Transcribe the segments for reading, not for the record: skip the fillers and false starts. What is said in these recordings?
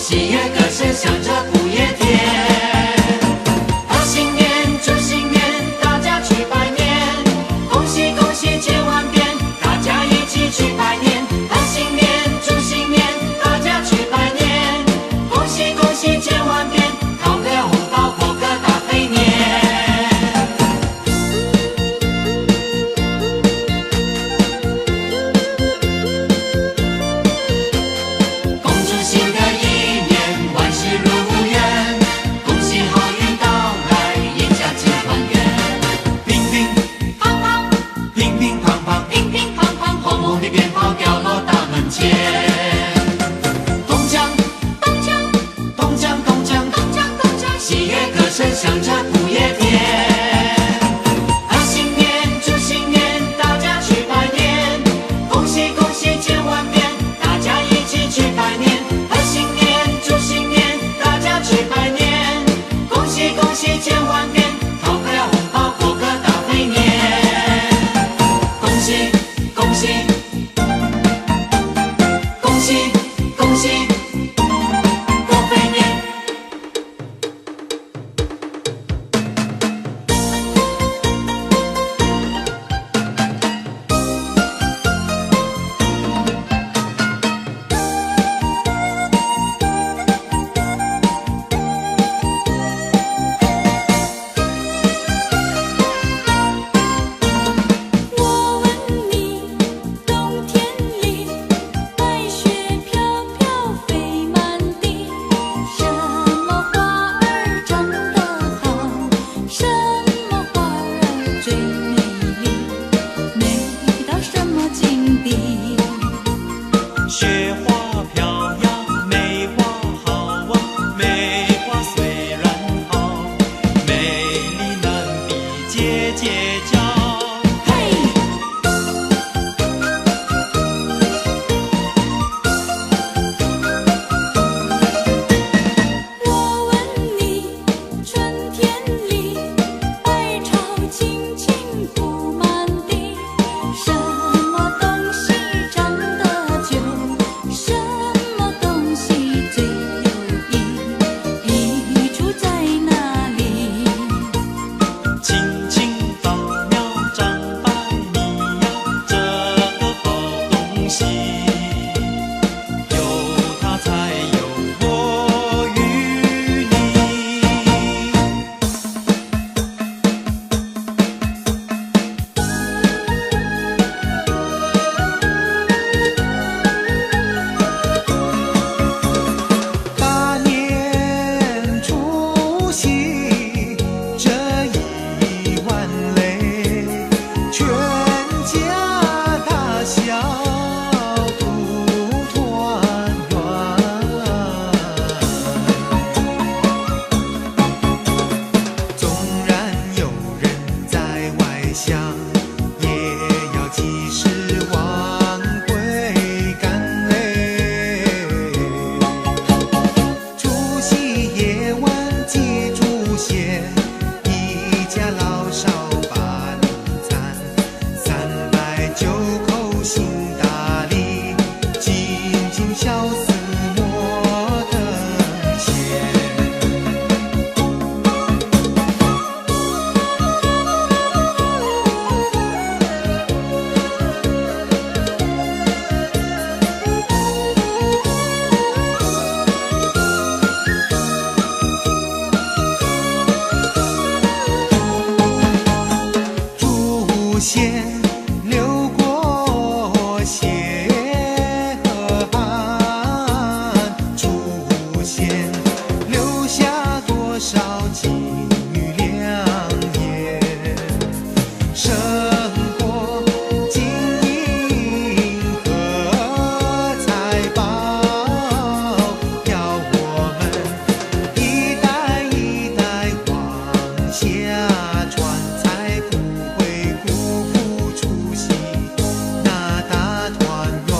喜悦歌声响着不夜天。贺新年，祝新年，大家去拜年，恭喜恭喜千万遍，大家一起去拜年。贺新年，祝新年，大家去拜年，恭喜恭喜千万遍，讨个红包过个大肥年。恭祝新的一年万事如愿，恭喜好运到来，一家亲团圆。乒乒乓乓，乒乒乓乓，乒乒乓乓，红红的鞭炮掉落大门前。咚锵咚锵咚锵咚锵咚锵咚锵，喜悦歌声响着不夜天。贺新年，祝新年，大家去拜年，恭喜恭喜千万遍，大家一起去拜年。贺新年，祝新年，大家去拜年，恭喜恭喜千万遍，讨个红包过个大肥年。恭喜恭喜恭喜恭喜过肥年。我问你，冬天里白雪飘飘飞满地，什么花儿长得好，什么花儿最美丽，美到什么境地？雪花飘呀，梅花好啊，梅花虽然好，美丽难比姐姐娇。嘿，我问你，春天里百草青青铺满地，什么东西长得久，什么东西最有益，益处在哪里？青青稻苗长百米呀，这个好东西，有它才有我与你。大年除夕，这一碗泪，全家大小都团圆。纵然有人在外乡，也要及时忘归干嘞。除夕夜晚祭祖先，一家老少把年餐，309口行大礼，尽尽孝思莫等闲。祖先流过血和汗，祖先留下多少金玉良言，生活金银和财宝，要我们一代一代往下传，才不会辜负除夕那大团圆。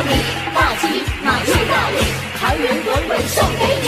你，大吉马去大利，财源滚滚送给你。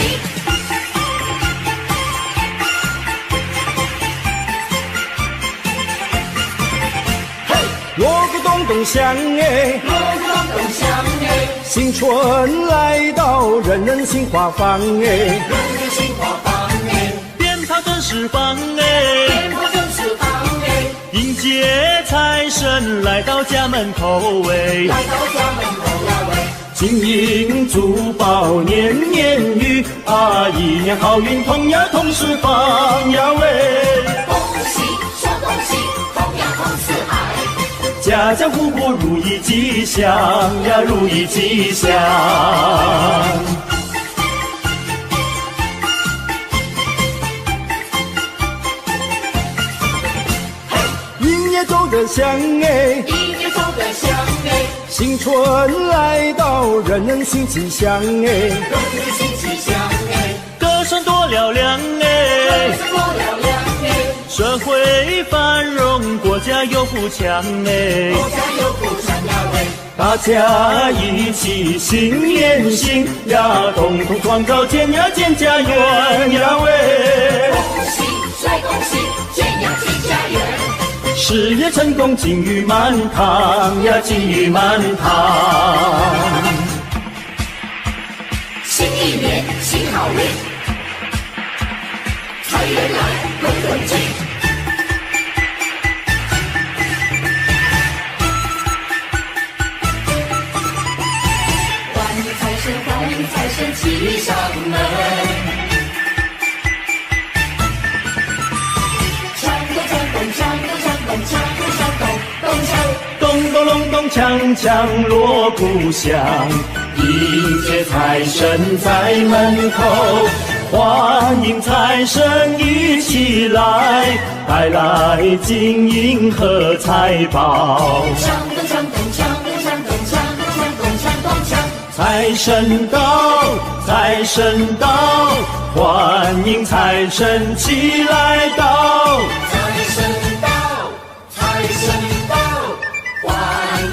锣鼓咚咚响哎，锣鼓咚咚响哎，新春来到，人人心花放哎，人人心花放哎，鞭炮正释放哎，鞭炮正释放哎，迎接财神来到家门口哎，来到家门口呀喂，金银珠宝年年余啊，一年好运同呀同时放呀喂，恭喜说恭喜，同呀同四海。家家户户如意吉祥呀，如意吉祥。迎也走得响哎，迎也走得响哎，新春来到，人人心吉祥哎，人人心吉祥哎，歌声多嘹亮哎，歌声多嘹亮哎，社会繁荣，国家有富强哎，国家有富强呀喂，大家一起心连心呀，共同创造建呀建家园呀喂，恭喜最恭喜，建呀建家园，事业成功金玉满堂呀，金玉满堂。新一年新好运，财源来滚滚进。欢迎财神，欢迎财神骑上门，锵咚锵咚锵咚锵咚锵咚锵咚咚锵。咚咚隆咚锵锵锣鼓响，迎接财神在门口，欢迎财神一起来，带来金银和财宝。锵咚锵咚锵咚锵咚锵咚锵咚锵咚锵。财神到，财神到，欢迎财神齐来到。财神到，财神到，欢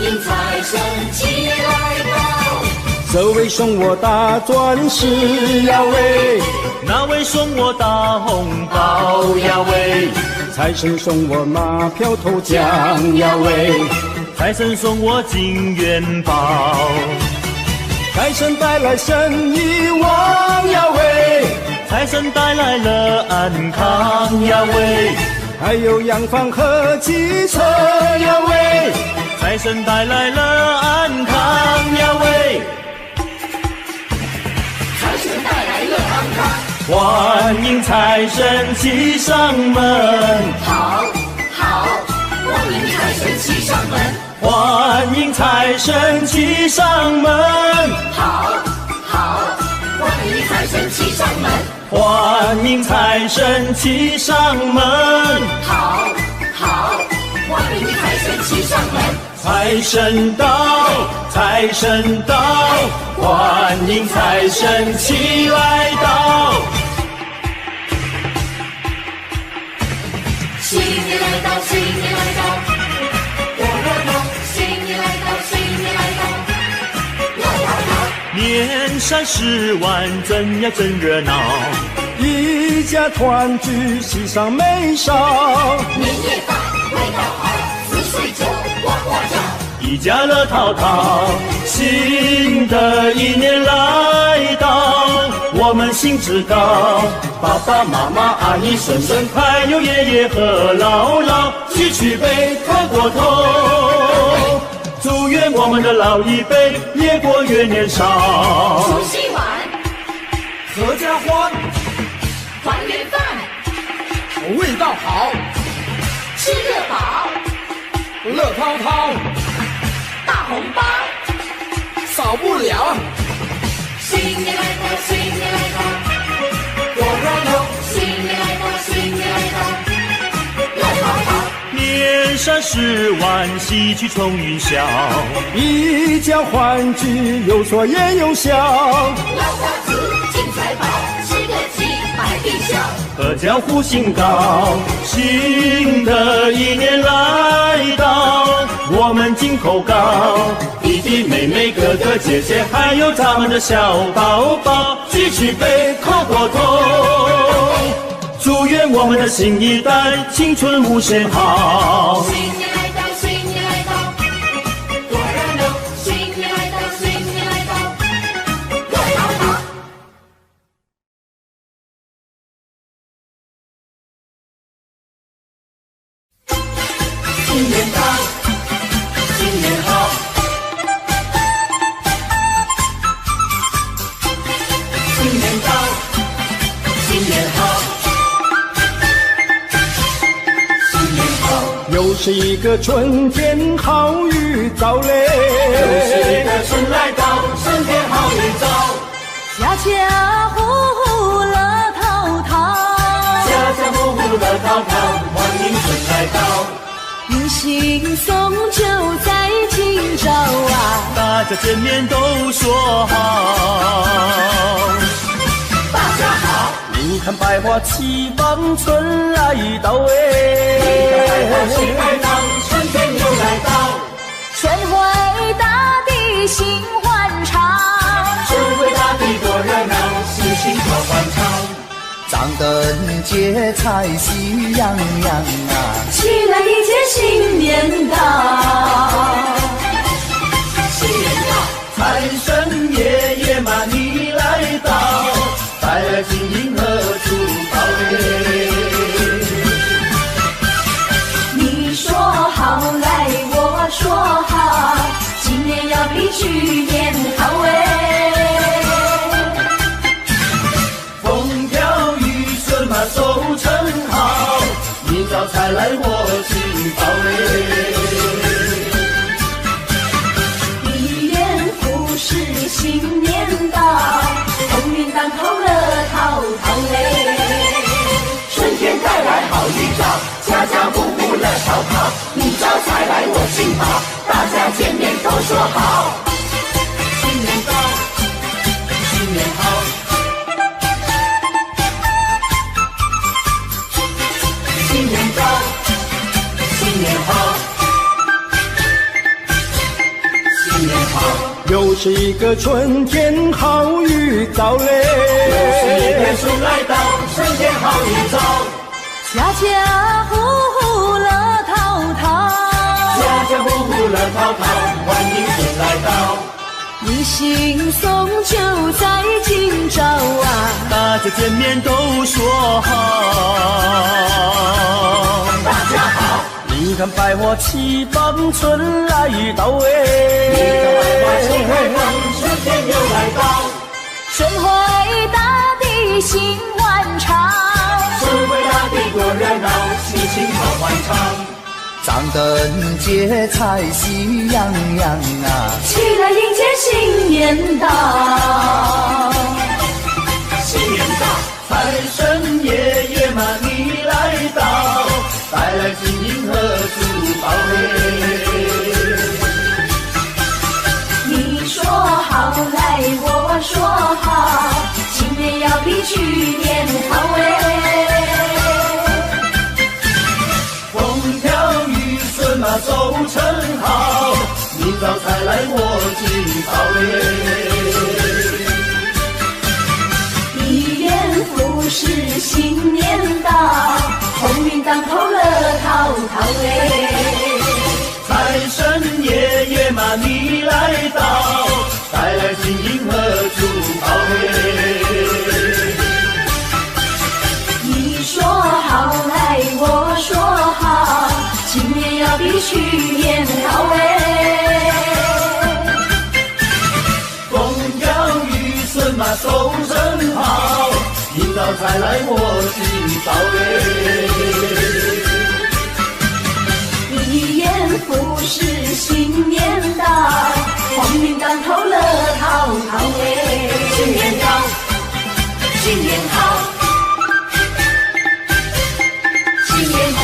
迎财神齐来到。这位送我大钻石呀喂，那位送我大红包呀喂，财神送我马票头奖呀喂，财神送我金元宝。财神带来生意旺呀喂，财神带来了安康呀喂，还有洋房和汽车呀喂，财神带来了安康呀喂，财神带来了安康。欢迎财神骑上门，好，好，欢迎财神骑上门。欢迎财神骑上门，好，好，欢迎财神骑上门。欢迎财神骑上门，好，好，欢迎财神骑上门。财神到，财神到，欢迎财神齐来到。新年来到，新年来到，我热闹。新年来到，新年来到，啦啦啦。年三十晚，真呀真热闹，一家团聚，喜上眉梢，年夜饭味道好，四岁酒呱呱叫。一家乐淘淘，新的一年来到，我们兴致高，爸爸妈妈、阿姨、婶婶，还有爷爷和姥姥，举起杯，喝过头，祝愿我们的老一辈越过越年少。除夕晚，合家欢，团圆饭，味道好，吃得饱，乐滔滔，大红包。少不了。新年来到，新年来到，我热闹。新年来到，新年来到，乐淘淘。年三十晚，喜气冲云霄，一家欢聚，有说也有笑，老瓜子进财宝，吃个鸡百病消。阖家福星高，新的一年来到，我们今心口高。弟弟妹妹哥哥姐姐还有咱们的小宝宝，举起杯叩过头，祝愿我们的新一代青春无限好。新年来到，新年来到，多热闹！新年来到，新年来到，热闹闹！新年到，新年好！新年到，新年好！新年好！又是一个春天，好预兆嘞！又是一个春来到，春天好预兆。家家户户乐淘淘，家家户户乐淘淘，欢迎春来到。迎新送旧在今朝啊，大家见面都说好。大家好！你看百花齐放，春来到你看百花齐哎！开放，春天又来到。春回大地心欢畅，春回大地多热闹，喜庆多欢畅。张灯结彩喜洋洋啊，起来迎接新年到。新年到，财神爷爷嘛你来到，带来金银和珠宝嘞。你说好来，我说好，今年要比去年好哎。风调雨顺嘛收成好，明早才来我进宝嘞。一元复始新年到，鸿运当头乐淘淘嘞。春天带来好预兆，家家户户乐淘淘，你招财来我进宝，大家见面都说好。新年到，新年好。新年到，新年好，新年好！又是一个春天，好预兆嘞！又是一天春来到，春天好预兆。家家户户乐淘淘，家家户户乐淘淘，欢迎春来到。迎新送旧在今朝啊，大家见面都说好。大家好！你看百花齐放，春来到你看百花齐开放，春天又来到。春回大地心欢畅，春回大地多热闹，喜庆好欢畅。张灯结彩喜洋洋啊，起来迎接新年到。新年到，财神爷爷嘛你来到，带来金银和珠宝嘞。你说好来，我说好，今年要比去年好哎。风调雨顺嘛收成好，明早才来我进宝嘞。一元复始新年到，鸿运当头乐淘淘哎。财神爷爷嘛你来到，带来金银和珠宝嘞。你说好来，我说好，今年要比去年好哎。风调雨顺嘛收成好，明早才来我进宝嘞。一元复始新年到，鸿运当头乐淘淘哎。新年到，新年好，新年好！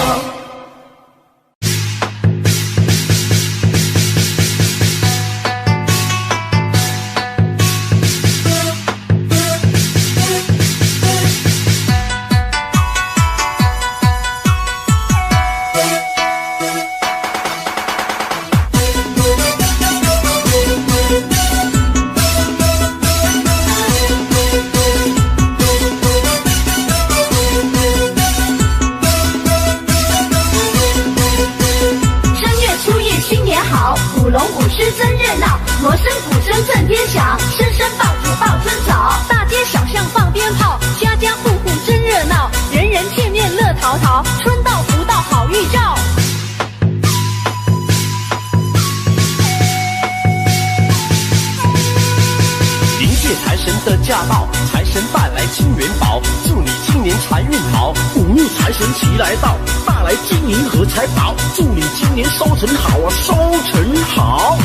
神的驾到，财神带来金元宝，祝你今年财运好。五路财神齐来到，带来金银和财宝，祝你今年收成好啊，收成好。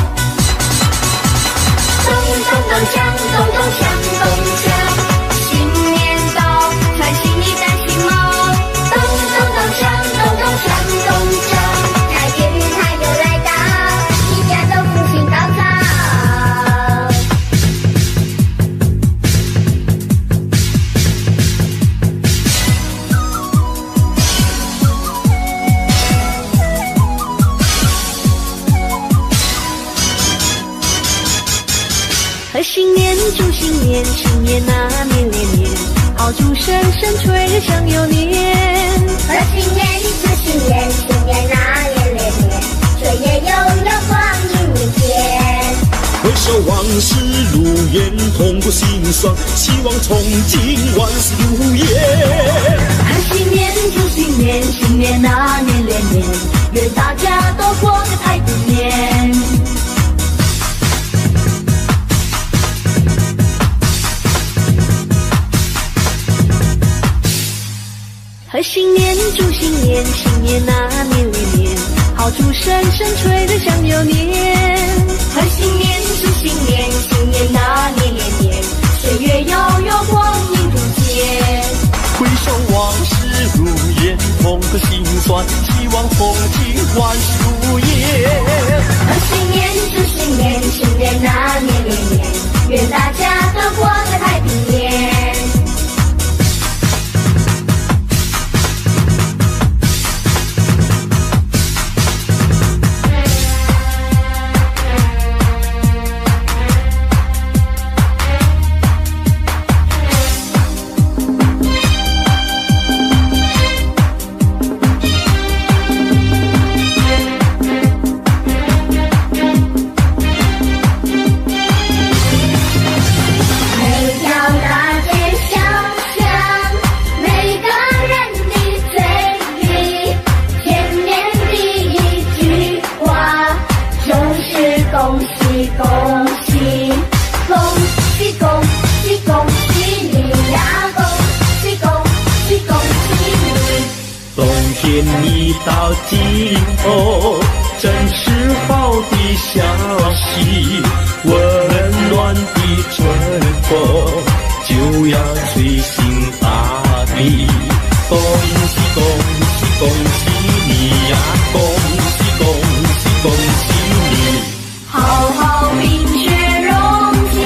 咚咚咚锵，咚咚锵，咚锵，新年到，穿新衣戴新帽，咚咚咚锵，咚咚锵，咚锵，财运财又来到，一家都福星高照。贺新年，祝新年，新年那年连年，好祝声声吹日享有年。贺新年，祝新年，新年那年连年，岁月悠悠光阴明天。回首往事如烟，痛过心酸，希望从今万事如愿。贺新年，祝新年，新年那年连年，愿大家都过个太平年。贺新年，祝新年，新年那年连年，好祝声声吹日享有年。贺新年，祝新年，新年那年连年，岁月悠悠光阴如箭。回首往事如烟，痛过心酸，希望从今万事如愿。贺新年，祝新年，新年那年连年，愿大家都过个太平年。一到尽头，真是好的消息，温暖的春风就要吹醒大地。恭喜恭喜恭喜你呀！恭喜恭喜恭喜你！好好冰雪融解，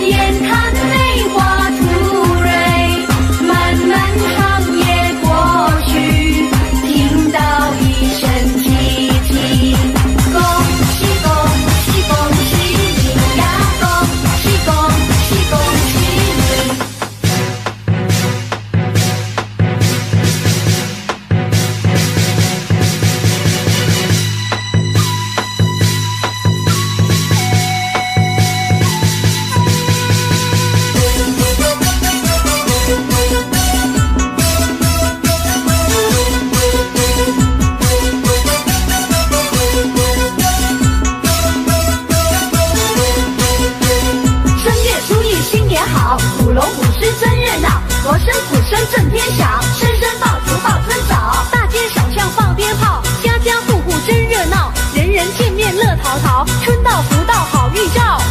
眼看梅花吐蕊，漫漫长夜过去，听到一声唧唧，恭喜恭喜恭喜你呀！恭喜恭喜恭喜你！正月初一新年好，舞龙舞狮真热闹，锣声鼓声震天响，声声爆竹报春早，大街小巷放鞭炮，家家户户真热闹，人人见面乐淘淘，春到福到好预兆。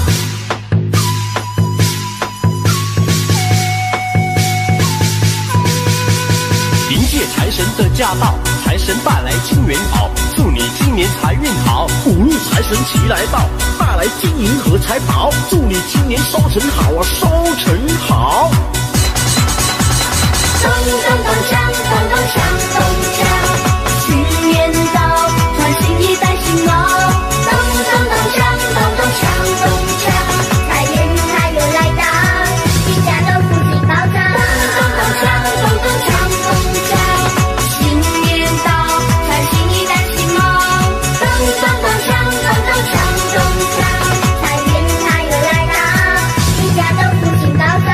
迎接财神的驾到，财神带来金元宝，祝你今年财运好。五路财神齐来到，带来金银和财宝，祝你今年收成好啊，收成好。咚咚咚锵，咚咚锵，咚锵，新年到，穿新衣戴新帽，咚咚咚锵，咚咚锵，咚锵，财运财又来到，一家都福气高照。咚咚锵，咚咚锵，咚锵，新年到，穿新衣戴新帽，咚咚咚锵，咚咚锵，咚锵，财运财又来到，一家都福气高照。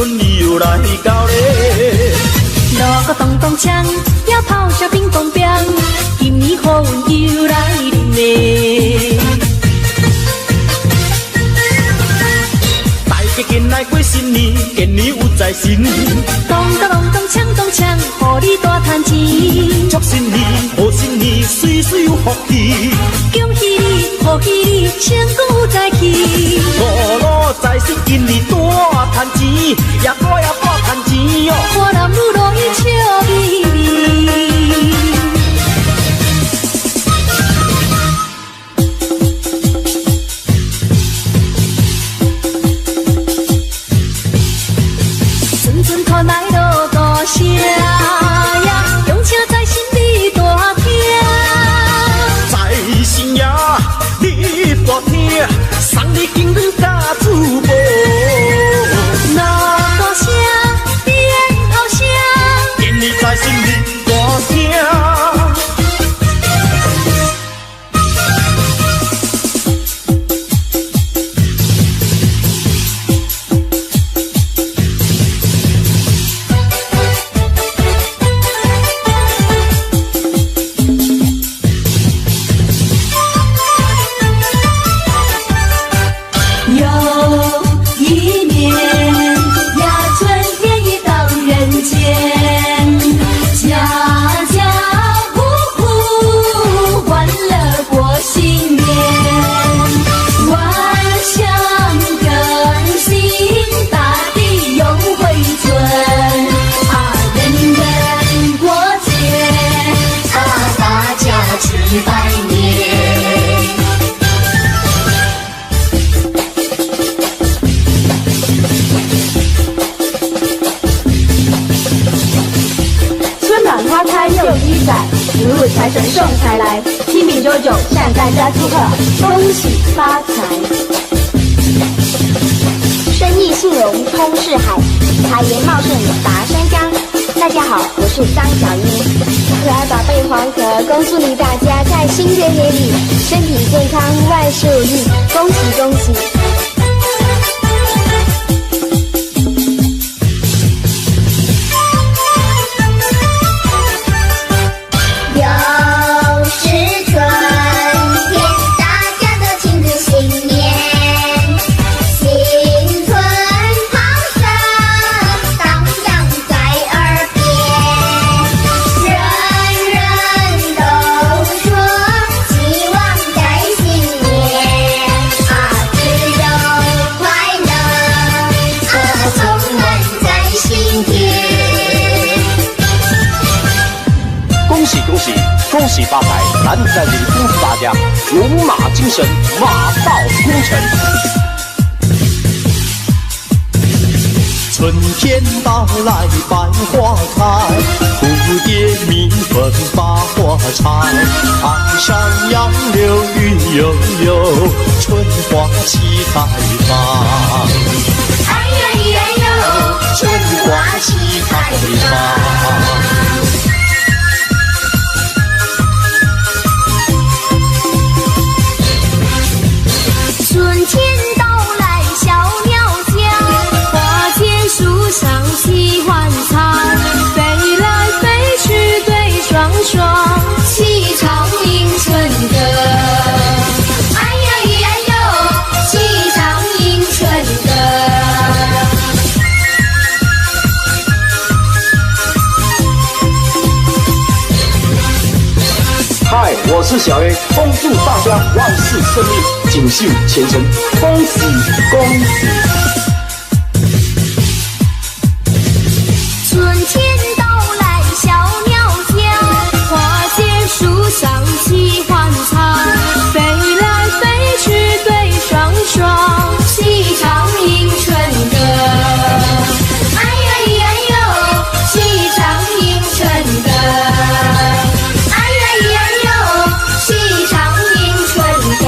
春里又来到咧。锣鼓咚咚锵，要炮声乒乓乓，今年好运又来临咧。大家紧来过新年，今年有财神。咚咚咚咚锵咚锵，互你大赚钱。祝新年，贺新年，岁岁有福气。恭喜你，贺喜你，成功有财气。五路财神今年大赚钱，也大赚钱哟。看男女老伊笑眯眯。阵阵看来落大声呀，用请财神你大听。财神爷，你大听，送你金银甲珠宝。锣鼓声，鞭炮声，今年财神你大听。又一年呀，春天已到人间，家家户户欢乐过新年，万象更新，大地永回春，人人过节，大家去拜年。春暖花开又一载，福禄财神送财来，清明久久向大家祝贺，恭喜发财。生意兴隆通四海，财源茂盛达山冈。大家好，我是张小英，可爱宝贝黄壳，恭祝你大家在新的一年里身体健康，万事如意，恭喜恭喜！又是春天，大家都庆祝新年，新春炮声荡漾在耳边，人人都说希望在新年自由快乐充满在心田。恭喜恭喜恭喜发财！咱在这里恭喜大家，龙马精神，马到功成。春天到来百花开，蝴蝶蜜蜂把花采。岸上杨柳绿油油，春花齐开放。哎呀咿呀哟，春花齐开放。春天到来小鸟叫，花间树上喜欢唱，飞来飞去对双双，齐唱迎春歌。哎呀咿呀哟，齐唱迎春歌。嗨，我是小 A， 恭祝大家万事胜利，锦绣前程，恭喜恭喜！春天到来小鸟叫，花间树上喜欢唱，飞来飞去对双双，齐唱迎春歌。哎呀咿呀哟，齐唱迎春歌。哎呀咿呀哟，齐唱迎春歌。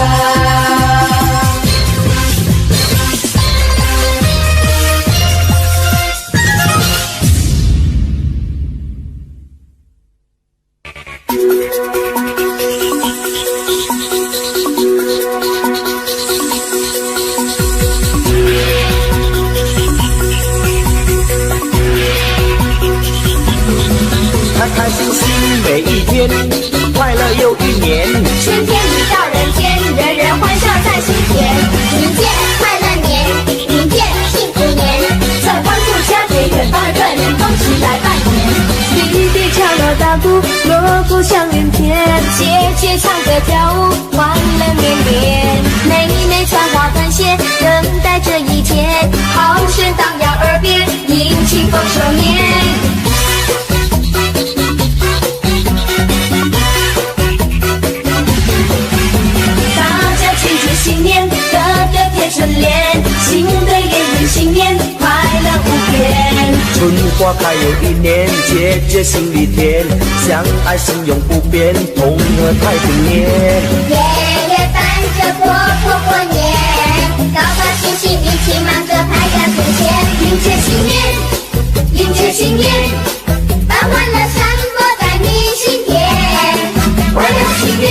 乐跳舞，欢乐绵绵。妹妹穿花团鞋，等待这一天。好声荡漾耳边，迎清丰收年。新年，个个贴春联，新对联迎新年，快乐无边。春花开又一年，节节心里甜，相爱心永不变，同乐太平年。爷爷伴着婆婆过年，高高兴兴一起忙着拍呀存钱，迎接新年，迎接新年，把欢乐散播在你心田，快乐新年，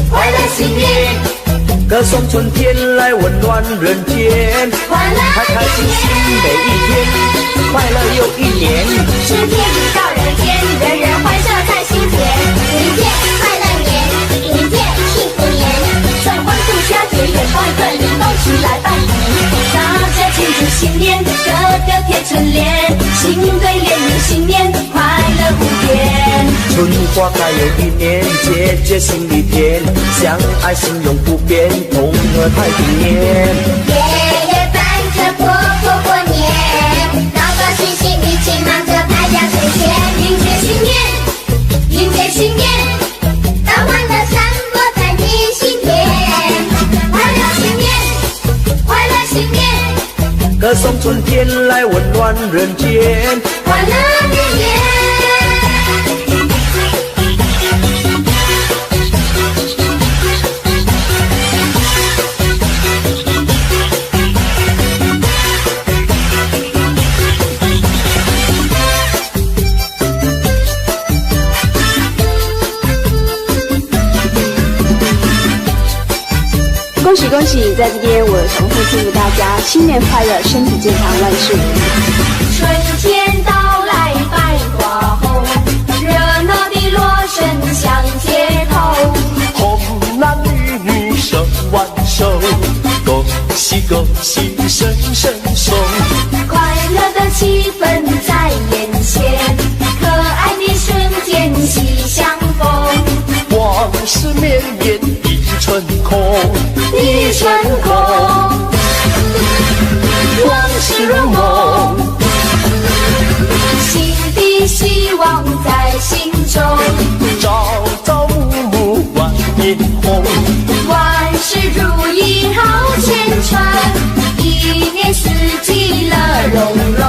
快乐新年。歌颂春天来温暖人间，开开心心每一天，快乐又一年。春天已到人间，人人欢笑在心田。迎接快乐年，迎接幸福年，在欢度佳节远方跟你动起来拜年。大家庆祝新年，个个贴春联，新对联迎新年，快乐无边。春花开又一年，节节心里甜，相爱心永不变，同乐太平年。爷爷伴着婆婆过年，高高兴兴一起忙着拍呀存钱，迎接新年，迎接新年，把欢乐散播在你心田，快乐新年，快乐新年，歌颂春天来温暖人间，快乐绵绵。恭喜恭喜！在这边我重复祝福大家新年快乐，身体健康，万事如意。春天到来百花红，热闹的锣声响街头。红男绿女手挽手，恭喜恭喜声声送。快乐的气氛在眼前，可爱的瞬间喜相逢。往事绵绵一春空，一春空，往事如梦，新的希望在心中。朝朝暮暮万年红，万事如意好千串，一年四季乐融融。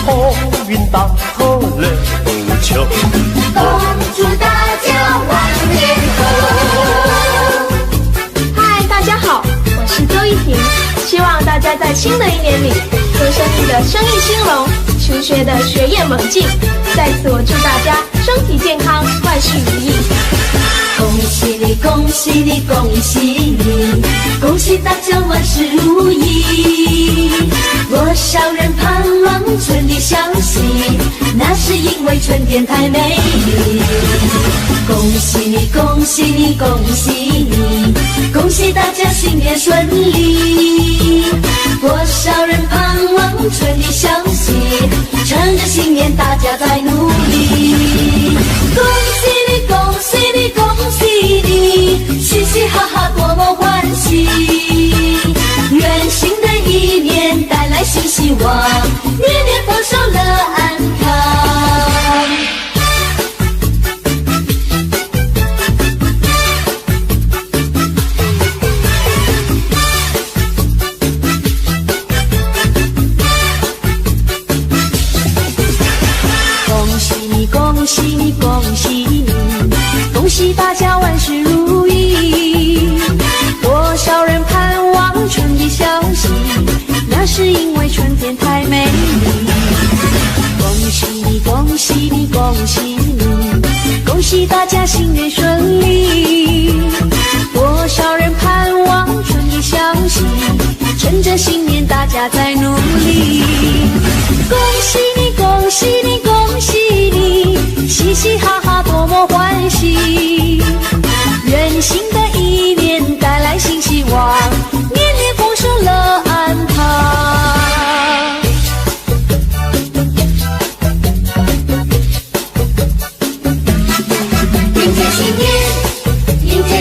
鸿运当头乐不穷，恭祝大家万年红。嗨，大家好，我是周一婷，希望大家在新的一年里，做生意的生意兴隆，求学的学业猛进。在此，我祝大家身体健康，万事如意。恭喜你，恭喜你，恭喜你，恭喜大家万事如意。多少人盼望春的消息，那是因为春天太美丽。恭喜你，恭喜你，恭喜你，恭喜大家新年顺利。多少人盼望春的消息，趁着新年大家在努力。恭喜你，恭喜你，恭喜你，嘻嘻哈哈多么欢喜。愿新的一年带来新希望，年年丰收乐安康。恭喜你，恭喜你，恭喜你，恭喜大家万事如意。多少人盼望春的消息，那是因为春天太美丽。恭喜你，恭喜你，恭喜你，恭喜大家新年顺利。多少人盼望春的消息，趁着新年大家在努力。恭喜你，恭喜你，恭喜你，嘻嘻哈哈多么欢喜。愿新的一年带来新希望，年年丰收乐安康。迎接新年，迎接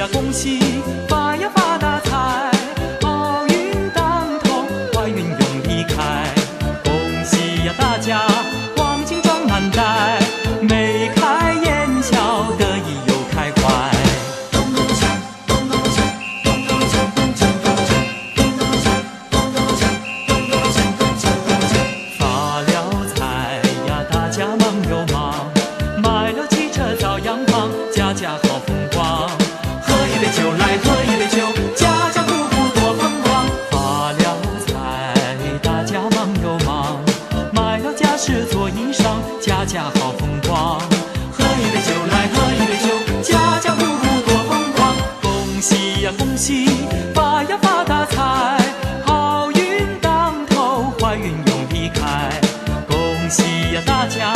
呀恭喜，发呀发大财，好运当头，坏运永离开。恭喜呀大家，黄金装满袋，眉开眼笑，得意又开怀。发了财呀，大家忙又忙，买了汽车照样棒，家家好风光。喝一杯酒来，喝一杯酒，家家户户多风光。发了财，大家忙又忙，买了家饰做衣裳，家家好风光。喝一杯酒来，喝一杯酒，家家户户多风光。恭喜呀恭喜，发呀发大财，好运当头，坏运永离开。恭喜呀大家，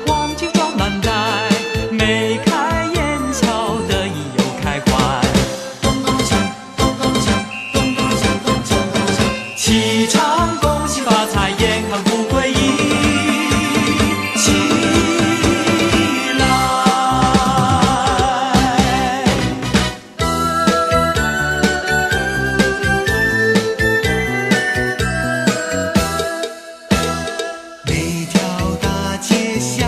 黄金装满袋，眉开眼笑，得意又开怀。齐唱恭喜发财，健康富贵一起来。每条大街小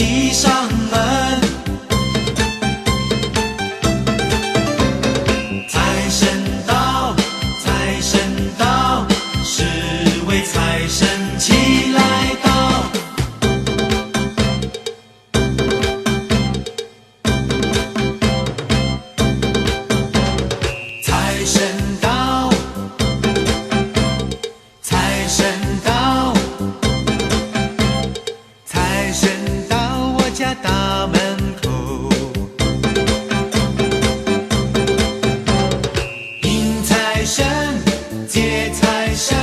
骑上门。财神到，财神到，是为财神骑来到。财神到，财神到，财神到我家大门口。迎财神，接财神，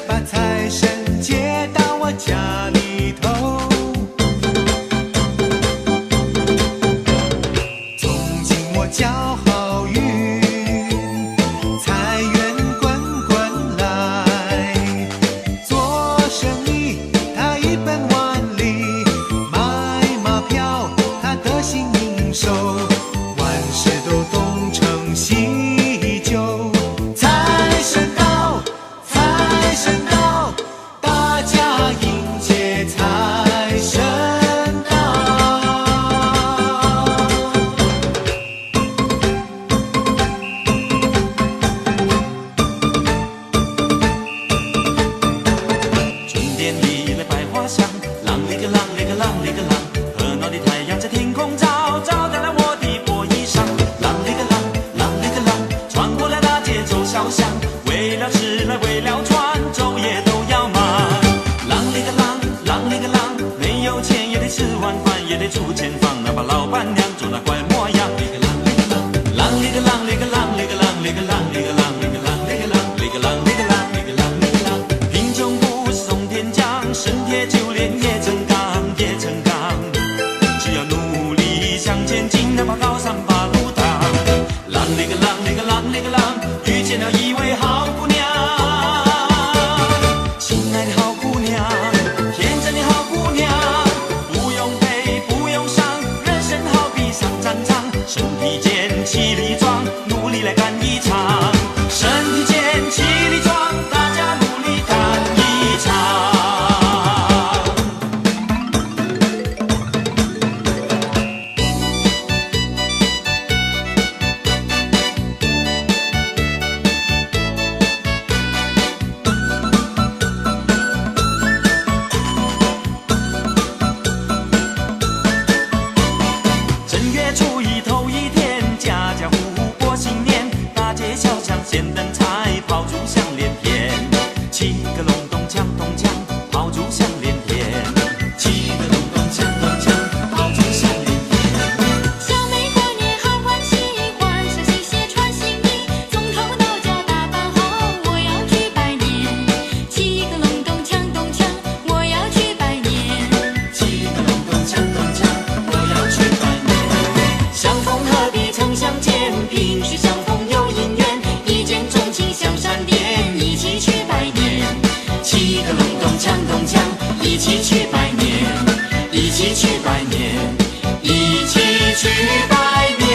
把财神接到我家里头。从今我交好运，财源滚滚来。做生意他一本万利，买马票他得心应手，万事都东成西就。财神到，财神到，大家迎接财神到。春天里来百花香，啷里个啷里个啷里个啷，热闹的太阳在天空照，照亮了我的破衣裳。啷里个啷，啷里个啷，穿过了大街走小巷，为了吃来为了穿，昼夜都要忙。啷里个啷，啷里个啷，没有钱也得吃晚饭，也得出钱房，哪怕老板娘做那怪模样。啷里个啷里个啷里个啷里个啷里个啷里个啷里个啷里个啷里个啷里个啷里个啷。贫穷不是送天降，身铁就炼也成钢，也成钢。只要努力向前进，哪怕高山把路挡。啷里个啷里个啷里个啷，遇见了一位好姑娘。亲爱的好姑娘，天真的好姑娘，不用悲不用伤，人生好比上战场，身体健气力壮，努力来干一场。身体健气力壮，大家努力干一场。正月初一头一天，家家户户过新年，大街小巷现灯彩，炮竹响连天，七个隆咚锵咚锵，炮竹响连天，七个隆咚锵咚锵，炮竹响连天。小妹过年好欢喜，欢声喜气穿新衣，从头到脚打扮好，我要去拜年。七个隆咚锵咚锵，我要去拜年。七个隆咚锵咚锵，我要去拜年。相逢何必曾相见，萍水相逢有姻缘，一见钟情像闪电，一起去拜年。七个隆咚锵咚锵，一起去拜年，一起去拜年，一起去拜年。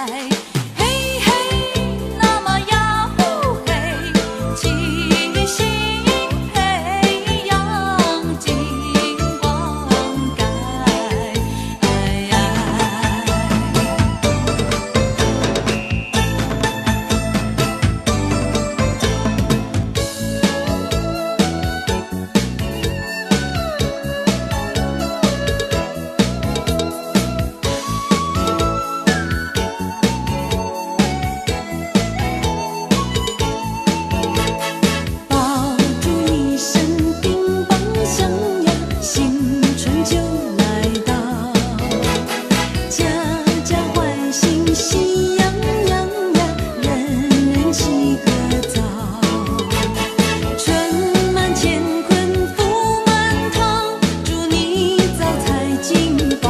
嘿嘿，那么呀呼嘿，七星培养金光盖。爆竹一声乒乓响呀，新春就来到，家家欢欣喜洋洋呀，人人齐歌早。春满乾坤福满堂，祝你早财进宝，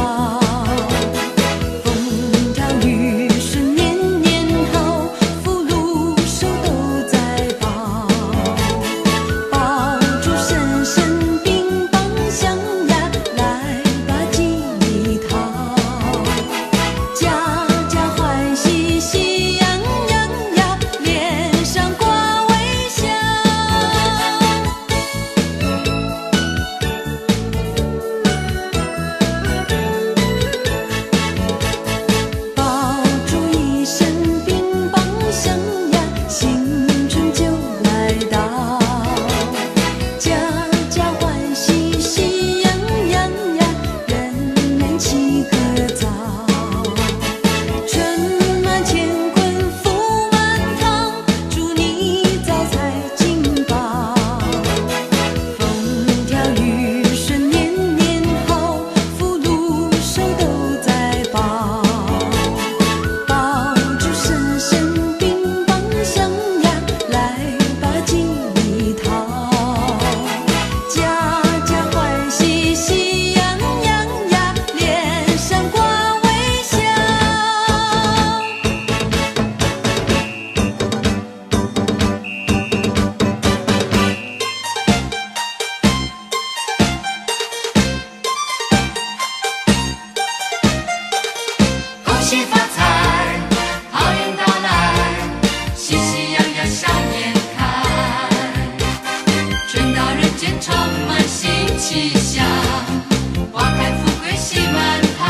风调雨顺年年好，福禄寿都在宝。爆竹声声乒乓响呀，来把吉利讨，家家欢喜喜洋洋呀，脸上挂微笑。爆竹一声乒乓响呀，新春就来到，家家欢喜喜洋洋呀，人人齐歌早。春满乾坤福满堂，祝你早财进宝，风调雨顺年年好，福禄寿都在宝。爆竹声声乒乓响呀，来把吉利讨，家家欢喜喜洋洋呀，脸上挂微笑。恭喜发财，好运到来，喜气洋洋笑颜开。春到人间充满新气象，花开富贵喜满堂。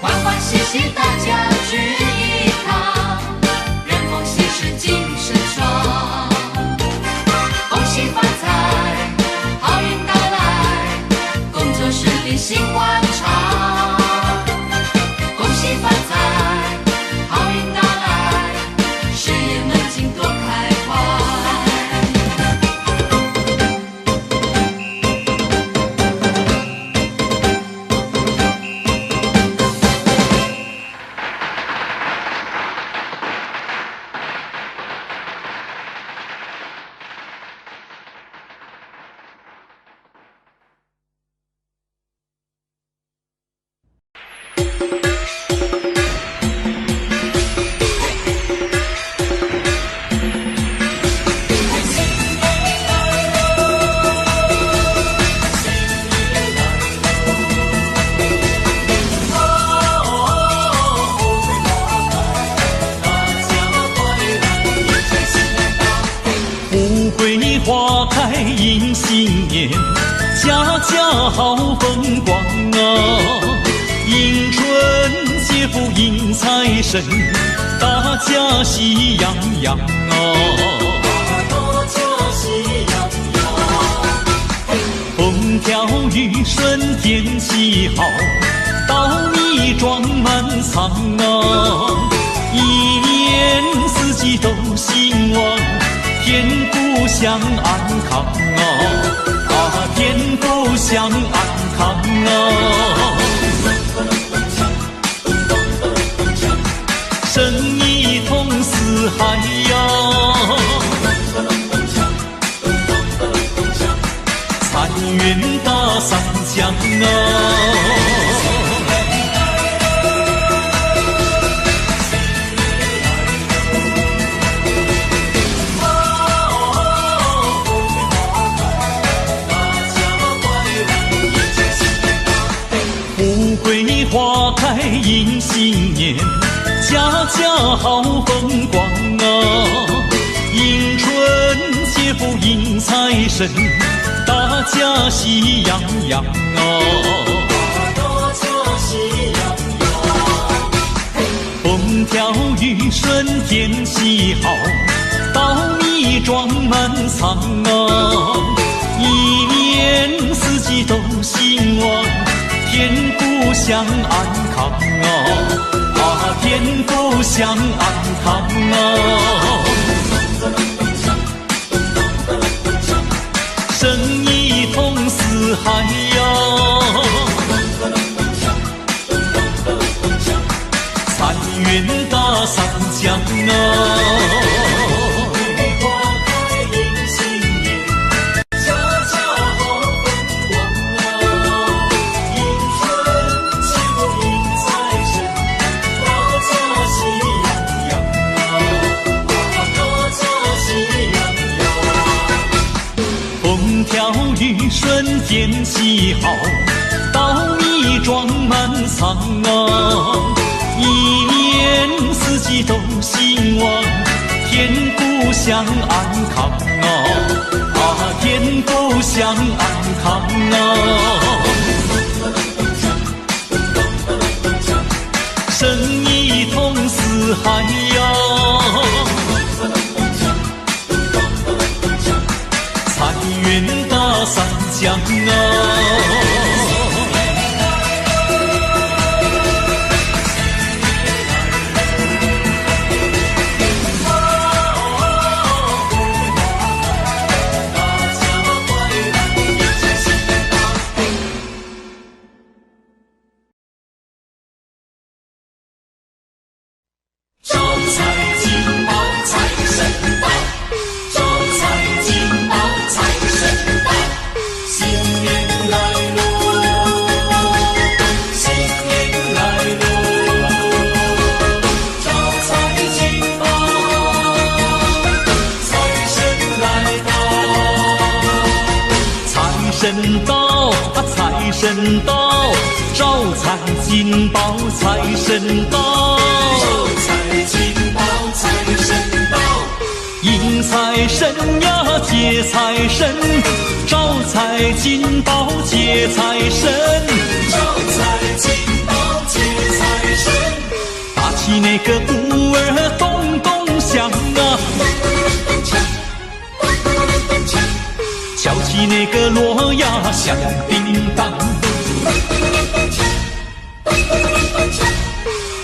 欢欢喜喜大家聚一堂，人逢喜事精神爽。恭喜发财，好运到来，工作顺利心欢畅。恭喜发财，好运到来，事业门径多开怀。富贵花开迎新年，家家好风光啊！迎春接福迎财神，大家喜洋洋啊！大家喜洋洋。风调雨顺天气好，稻米装满仓啊！一年四季都兴旺，天福享安康啊！天福享安康啊！生意通四海呀，财运大三江啊！年，家家好风光啊！迎春接福迎财神，大家喜洋洋啊！大家喜洋洋。风调雨顺天气好，稻米装满仓啊！一年四季都兴旺，天福享安康啊！天福享安康啊！生意通四海呀，财源大三江啊！雨顺天气好，稻米装满仓啊！一年四季都兴旺，天福享安康啊！天福享安康啊！生意通四海呀！财源大三江啊！招财进宝财神到，招财进宝财神到，新年来喽，新年来喽，招财进宝，财神来到，财神到啊，财神到，招财进宝财神到，招财进宝财神到，迎财神呀接财神，招财进宝接财神，招财进宝接财神，打起那个鼓儿咚咚响啊，敲起那个锣呀响叮当，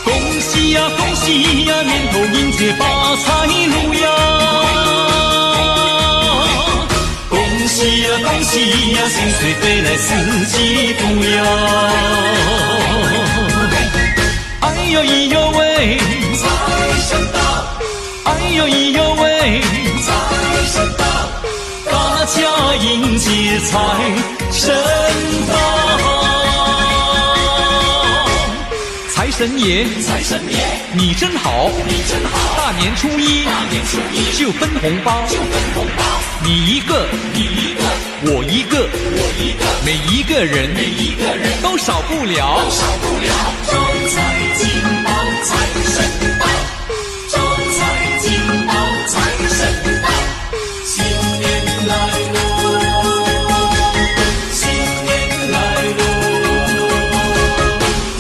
恭喜呀恭喜呀，年头迎接发财路呀！恭喜呀恭喜呀，新岁飞来四季福呀！哎呦咿呦喂，财神到，哎呦咿呦喂，财神到，大家迎接财神到。财神爷，财神爷，你真好，你真好，大年初一，大年初一就分红包，就分红包，你一个，你一个，我一个，我一个，每一个人，每一个人都少不了，少不了。招财进宝财神到，招财进宝财神到，新年来喽，新年来喽，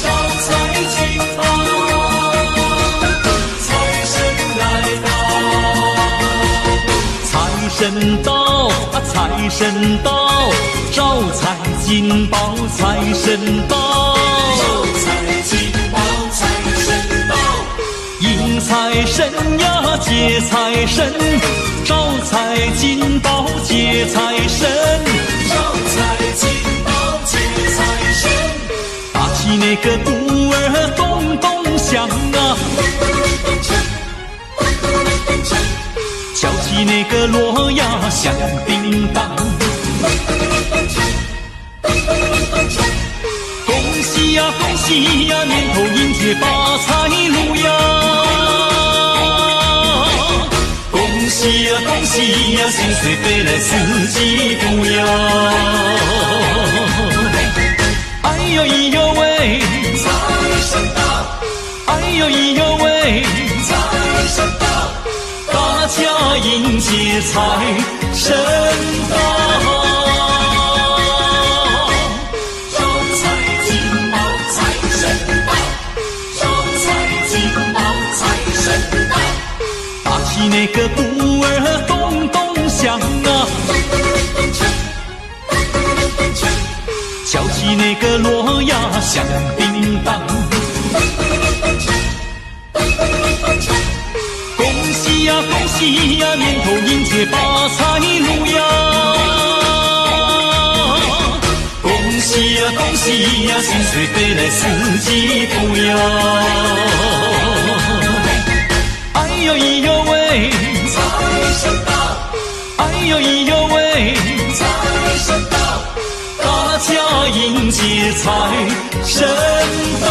招财进宝，财神来到，财神到啊，财神到，招财进宝财神到，招财进宝财神到，迎财神呀接财神，招财进宝接财神，招财进宝接财神，打起那个鼓儿咚咚响啊，敲起那个锣呀响叮当，恭喜呀恭喜呀，年头迎接发财路呀！恭喜呀恭喜呀，新岁飞来四季福呀！哎呦咿呦喂，财神到，哎呦迎接财神到。招财进宝财神到，招财进宝财神到。打起那个鼓儿咚咚响啊，敲起那个锣呀响叮当。恭喜呀恭喜呀，年头迎接发财路呀！恭喜呀恭喜呀，新岁飞来四季福呀！哎呦咿呦喂，财神到！哎呦咿呦喂，财神到！大家迎接财神到。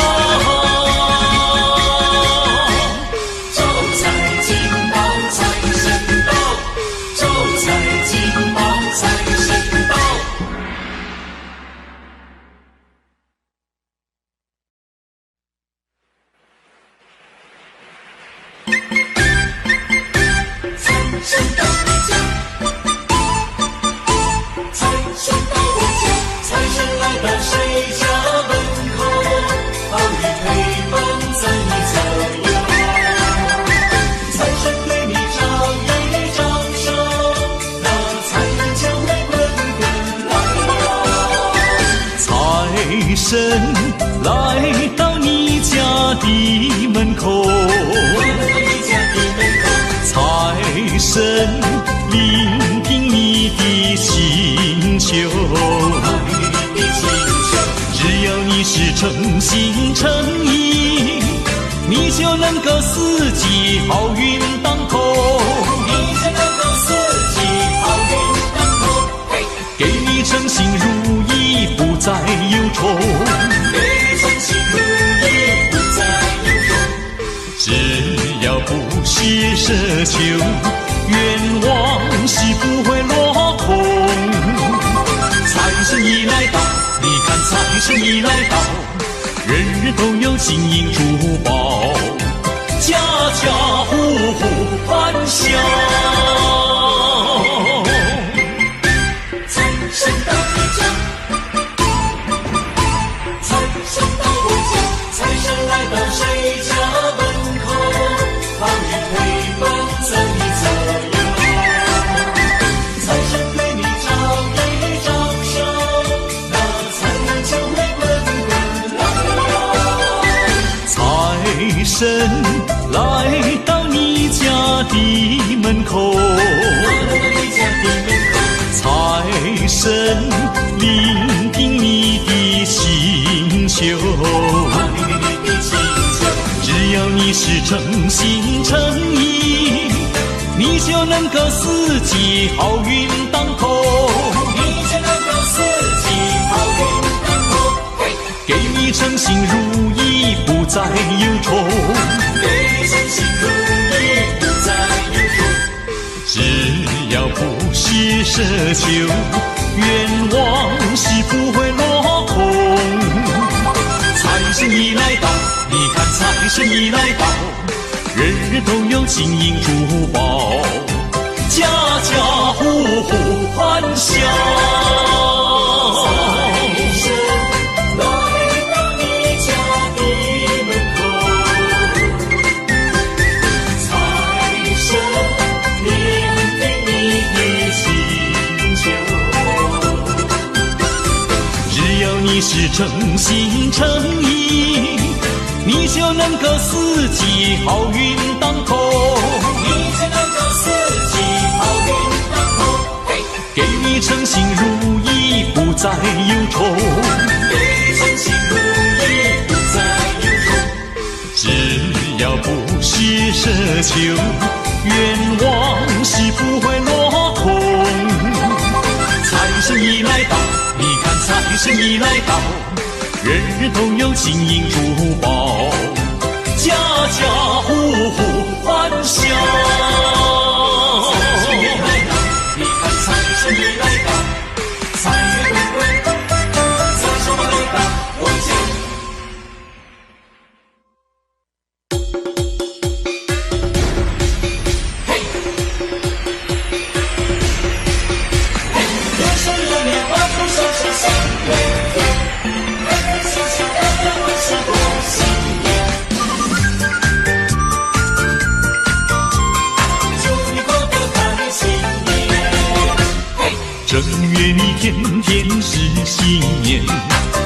神来到你家的门口，财神聆听你的请求，只要你是诚心诚意，你就能够四季好运当头，给你诚心如意不再忧愁，只要不是奢求，愿望是不会落空。财神已来到，你看财神已来到，人人都有金银珠宝，家家户户欢笑。财神到你家，财神到我家，财神来到谁家门口，好运回报在你左右，财神对你招一招手，那财源就会滚滚来。财神来到你家的门口，财神聆听你的请求，只要你是诚心诚意，你就能够四季好运当头，给你诚心如意不再忧愁，只要不是奢求，愿望是不会落空。财神已来到，你看财神已来到，人人都有金银珠宝，家家户户欢笑。你是诚心诚意，你就能够四季好运当头，给你诚心如意不再忧愁，只要不是奢求，愿望是不会落空。财神已来到，你看财神已来到，人人都有金银珠宝，家家户户欢笑。你看财神已来到，财源滚滚，财神来到我家。嘿，月里天天是新年，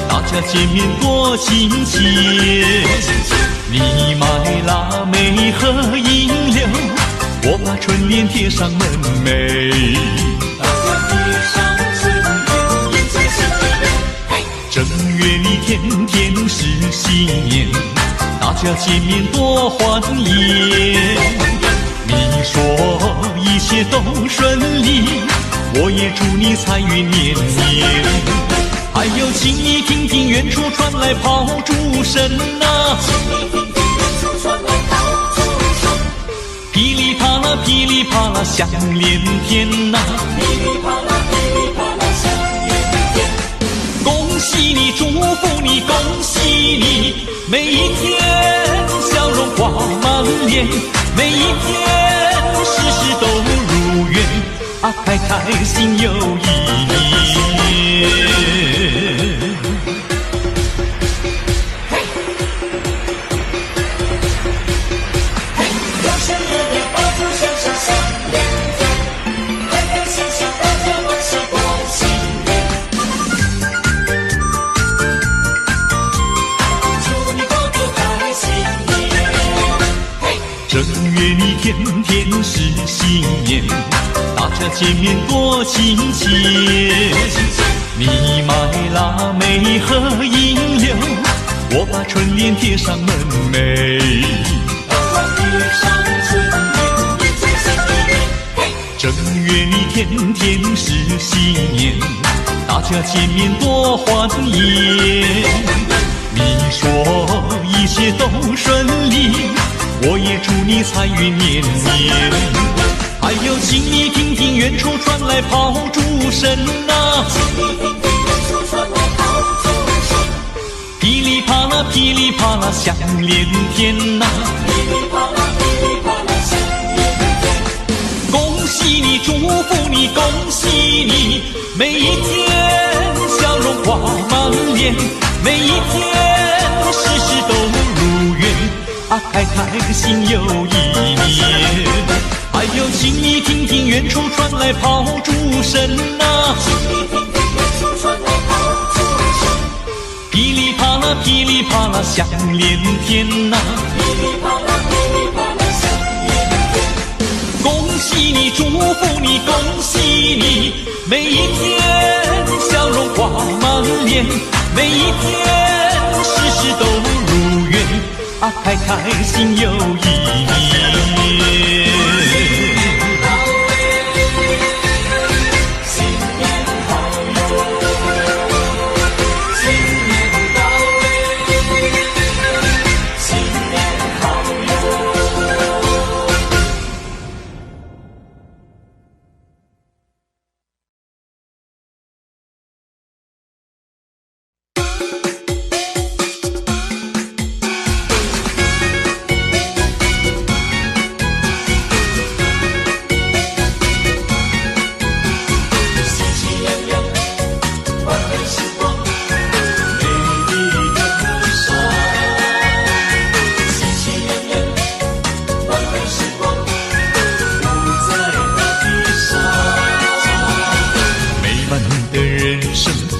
大家见面多亲切。你买腊梅和银柳，我把春联贴上门楣。正月里天天是新年，大家见面多欢颜。你说一切都顺利，我也祝你财运年年。还有请你听听远处传来炮竹声啊，噼里啪啦噼里啪啦响连天啊，恭喜你祝福你恭喜你，每一天笑容挂满脸，每一天事事都如愿啊，开开心又一年。正月里天天是新年，大家见面多亲切。你买腊梅和银柳，我把春联贴上门楣。正月里天天是新年，大家见面多欢颜。你说一切都顺利，我也祝你财运年年。还有请你听听远处传来炮竹声啊，噼里啪啦噼里啪啦响连天啊，恭喜你祝福你恭喜你，每一天笑容挂满脸，每一天事事都如愿啊，开开心又一年。还有请你听听远处传来炮竹声啊，噼里啪啦噼里啪啦响连天啊，恭喜你祝福你恭喜你，每一天笑容挂满脸，每一天事事都如愿啊，开开心又一年。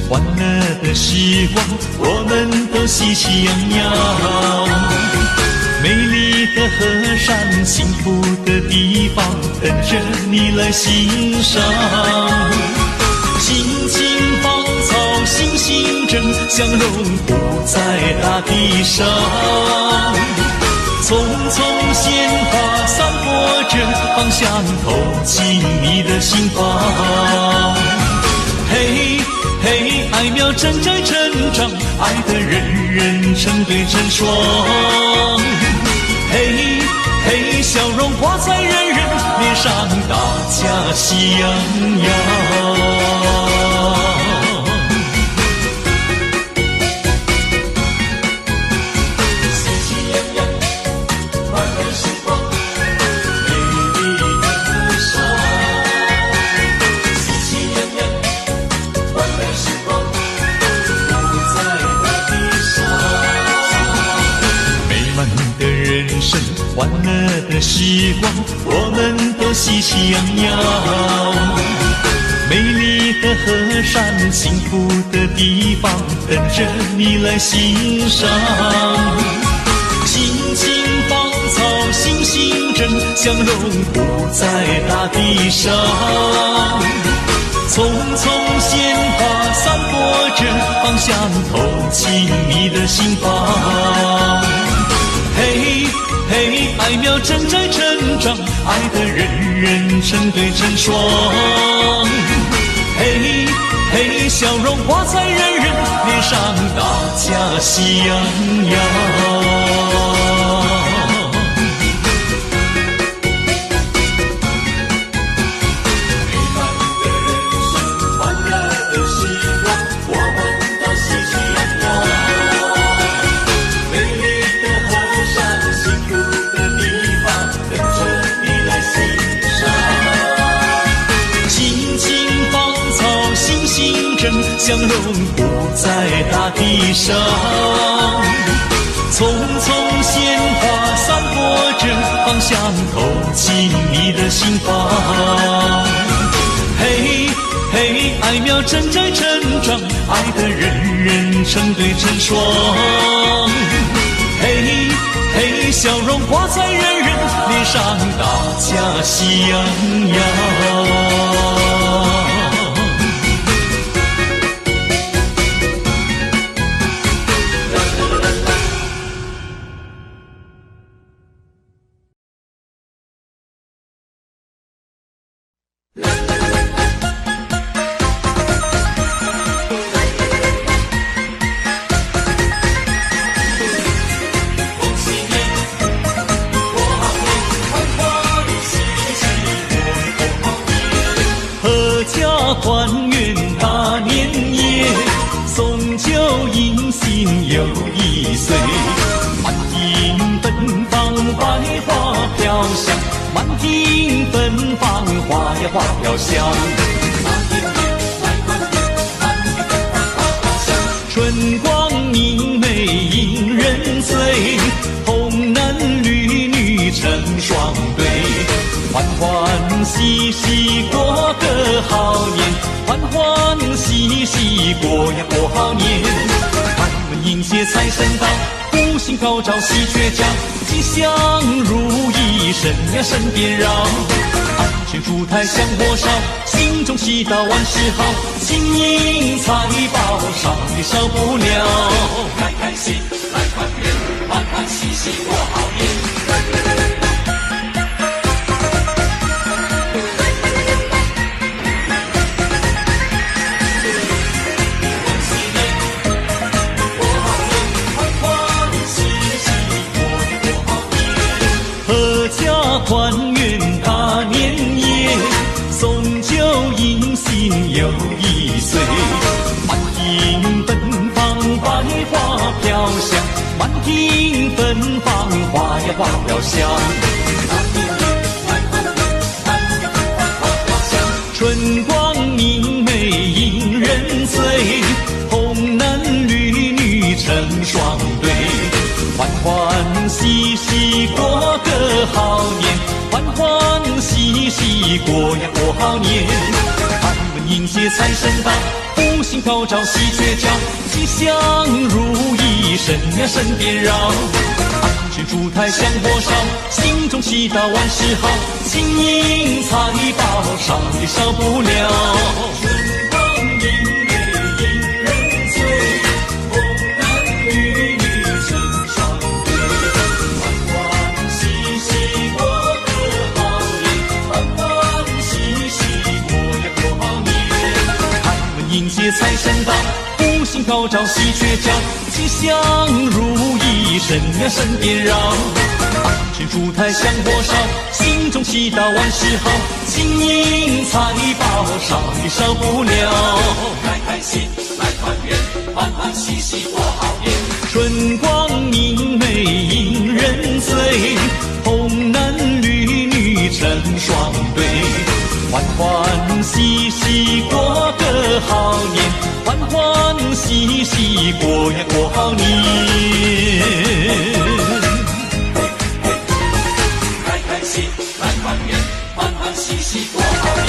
欢乐的时光，我们都喜气洋洋。美丽的河山，幸福的地方，等着你来欣赏。心情芳草，心情真，相融不在大地上。匆匆鲜花散播着芳香，透进你的心房。嘿嘿，爱苗真在成长，爱的人人成对成双。嘿嘿，笑容挂在人人脸上，大家喜洋洋。欢乐的时光，我们都喜气洋洋。美丽的河山，幸福的地方，等着你来欣赏。青青芳草，星星正相融，不在大地上。匆匆鲜花散播着芳香，透进你的心房。嘿嘿，爱苗正在成长，爱的人人成对成双。嘿嘿，笑容挂在人人脸上，大家喜洋洋。相融不在大地上，匆匆鲜花散播着芳香，透进你的心房。嘿嘿，爱苗正在成长，爱的人人成对成双。嘿嘿，笑容挂在人人脸上，大家喜洋洋。团圆大年夜，送酒迎新又一岁。满庭芬芳百花飘香，满庭芬芳花呀花飘香。春光明媚引人醉，红男绿女成双对。欢欢喜喜过个好年，欢欢喜喜过呀过好年。开门迎接财神到，福星高照喜鹊叫，吉祥如意神呀神鞭绕。安全烛台香火烧，心中祈祷万事好，金银财宝少也少不了。开开心来团圆，欢欢喜喜过好年。团圆大年夜，送酒迎新又一岁。满庭芬芳百花飘香，满庭芬芳花呀花飘香。春光明媚引人醉，红男绿女成双对。欢欢喜喜过个好年，欢欢喜喜过呀过好年。开门迎接财神到，福星高照喜鹊叫，吉祥如意神呀神鞭绕。安全烛台香火烧，心中祈祷万事好，金银财宝少也少不了。迎接财神到，福星高照喜鹊叫，吉祥如意神呀神鞭绕。安全烛台香火烧，心中祈祷万事好，金银财宝少也少不了。开开心来团圆，欢欢喜喜过好年。春光明媚引人醉，红男绿女成双对。欢欢喜喜过个好年，欢欢喜喜过呀过好年。开开心来团圆，欢欢喜喜过好年。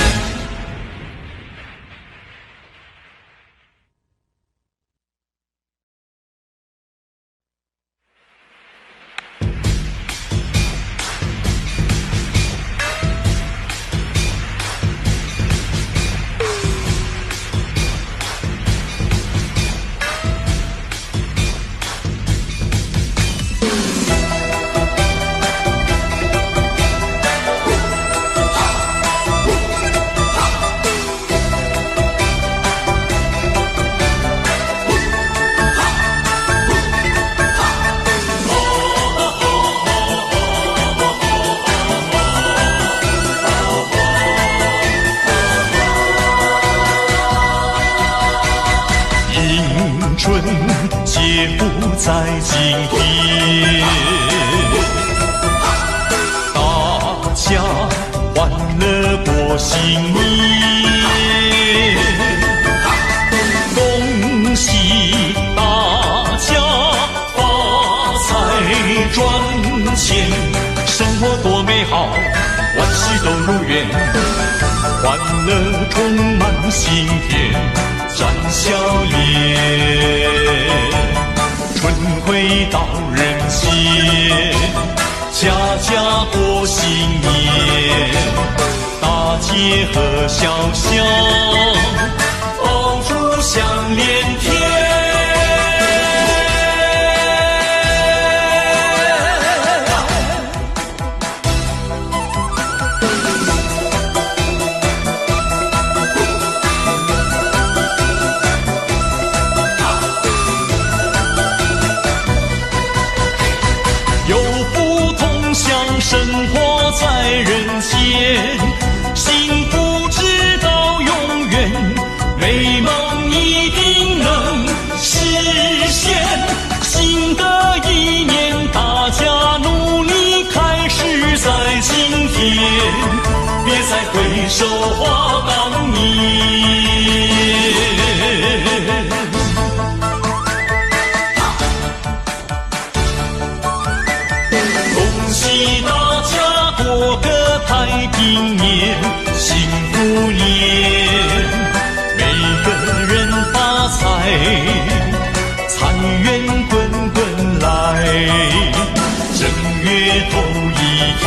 也不在今天。大家欢乐过新年，恭喜大家发财赚钱，生活多美好，万事都如愿，欢乐充满心田，展笑颜。春回到人间，家家过新年，大街和小巷，爆竹响连天。生活在人间，幸福直到永远，美梦一定能实现。新的一年，大家努力开始在今天，别再回首花当年。恭喜大家过个太平年，幸福年，每个人发财，财源滚滚来。正月头一天，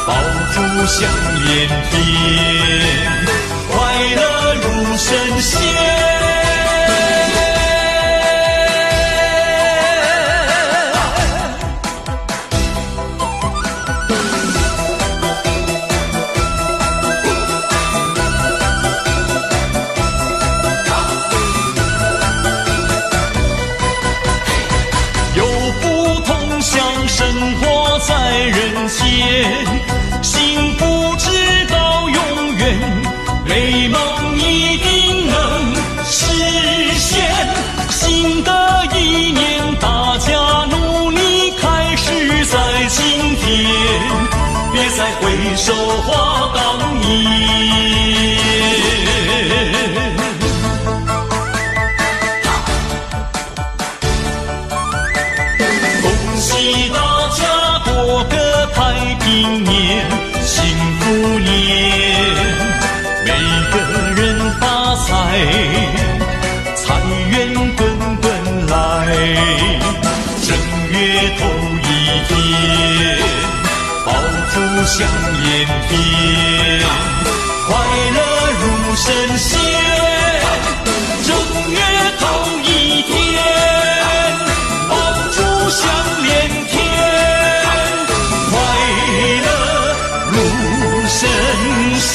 爆竹响连天，快乐如神仙。生活在人间，幸福直到永远，美梦一定能实现。新的一年，大家努力开始在今天，别再回首花当年。恭喜大家过个太平年，幸福年，每个人发财，财源滚滚来。正月头一天，爆竹响连天，快乐如神仙。正月头一天，爆竹响连天，快乐如神仙。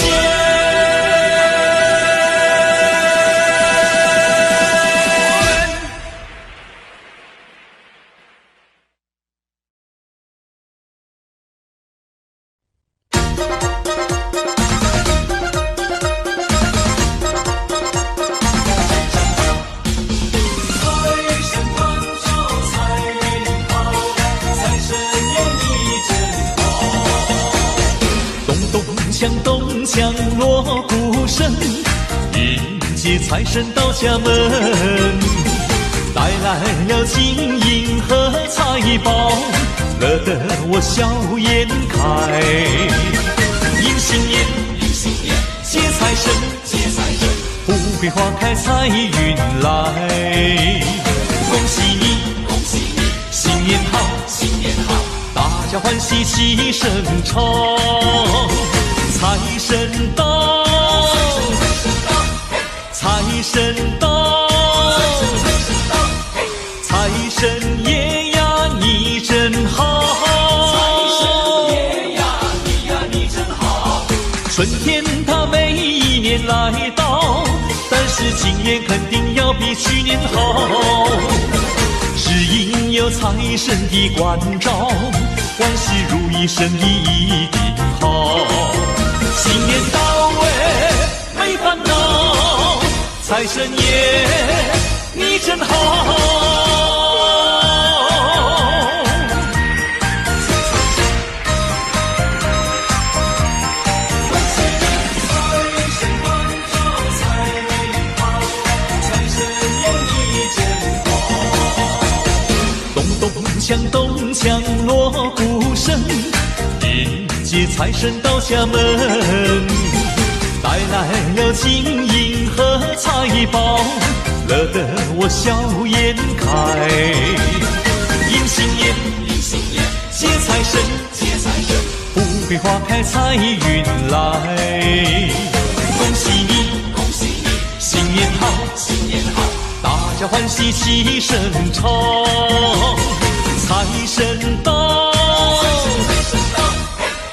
咚锵锣鼓声，迎接财神到家门，带来了金银和财宝，乐得我笑颜开。迎新年，接财神，富贵花开财运来。恭喜你，新年好，大家欢喜齐声唱。财神到，财神到，财神爷呀你真好，春天它每一年来到，但是今年肯定要比去年好，只因有财神的关照，万事如意，生意一定好。新年到位没烦恼，财神爷你真好。咚锵锣鼓声，迎接财神到家门，带来了金银和财宝，乐得我笑颜开。迎新年，接财神，富贵花开财运来。恭喜你，新年好，大家欢喜齐声唱。财神到，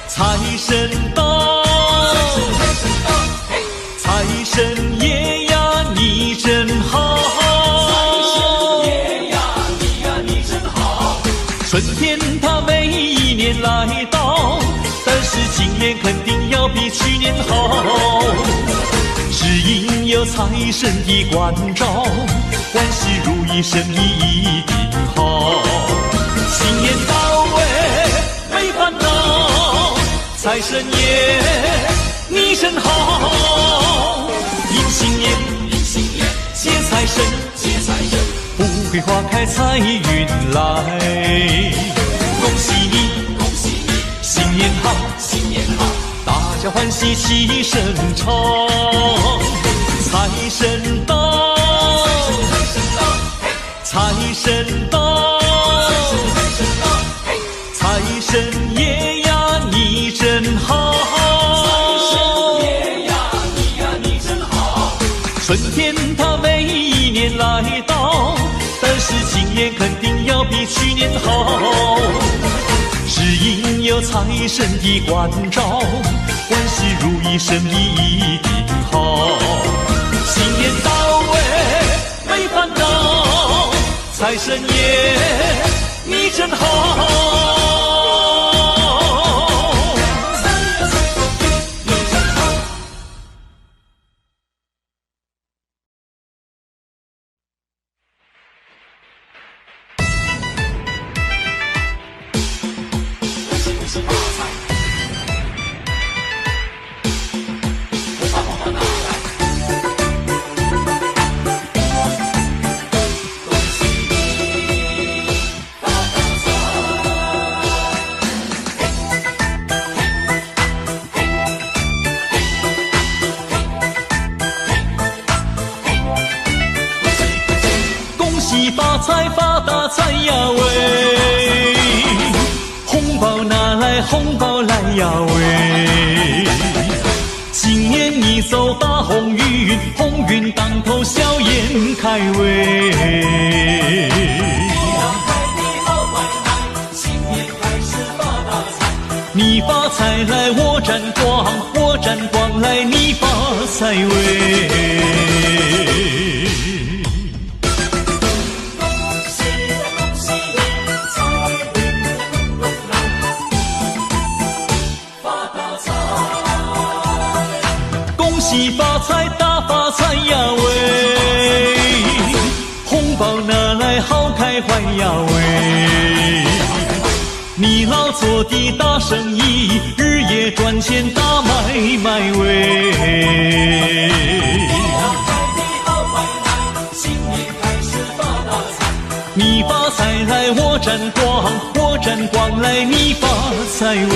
财神到，财神爷呀你真好，春天它每一年来到，但是今年肯定要比去年好，只因有财神的关照，万事如意，生意一定好。新年到没烦恼，财神爷你真好。迎新年，接财神，富贵花开财运来。恭喜你，新年好，大家欢喜齐声唱。财神到，财神到，财神爷呀你真好，春天它每一年来到，但是今年肯定要比去年好，只因有财神的关照，万事如意，生意一定好。新年到没烦恼，财神爷你真好。发大财呀喂，红包拿来红包来呀喂，今年你走大鸿运，鸿运当头笑颜开喂。你发财来我沾光，我沾光来你发财喂。恭喜发财大发财呀喂，红包拿来好开怀呀喂。你老做的大生意，日夜赚钱大买卖喂。你发财来我沾光，我沾光来你发财喂。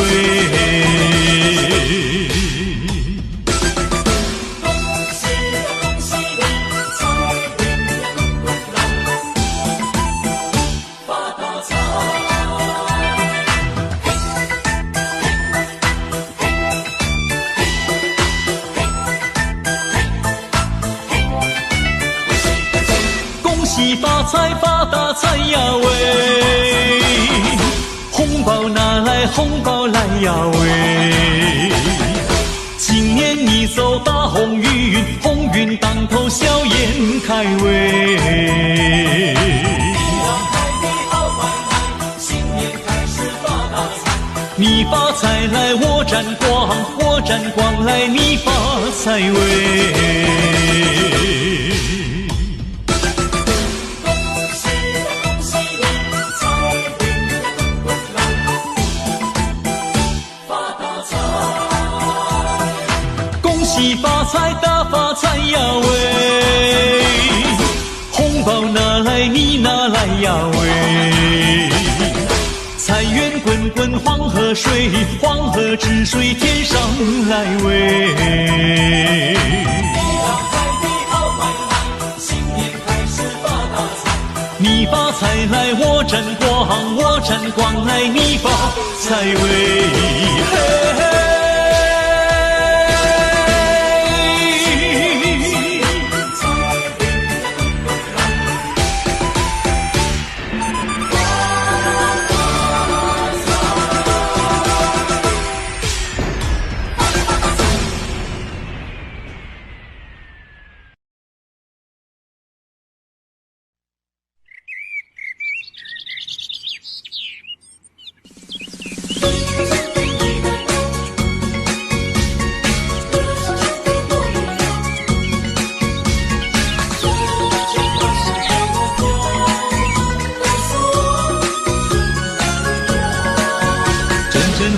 发财发大财呀喂，红包拿来红包来呀喂，今年你走大鸿运，鸿运当头笑颜开喂。你发财来我沾光，我沾光来你发财喂。喜发财大发财呀喂，红包拿来你拿来呀喂，财源滚滚黄河水，黄河之水天上来喂。你发财来我沾光，我沾光来你发财喂，嘿嘿。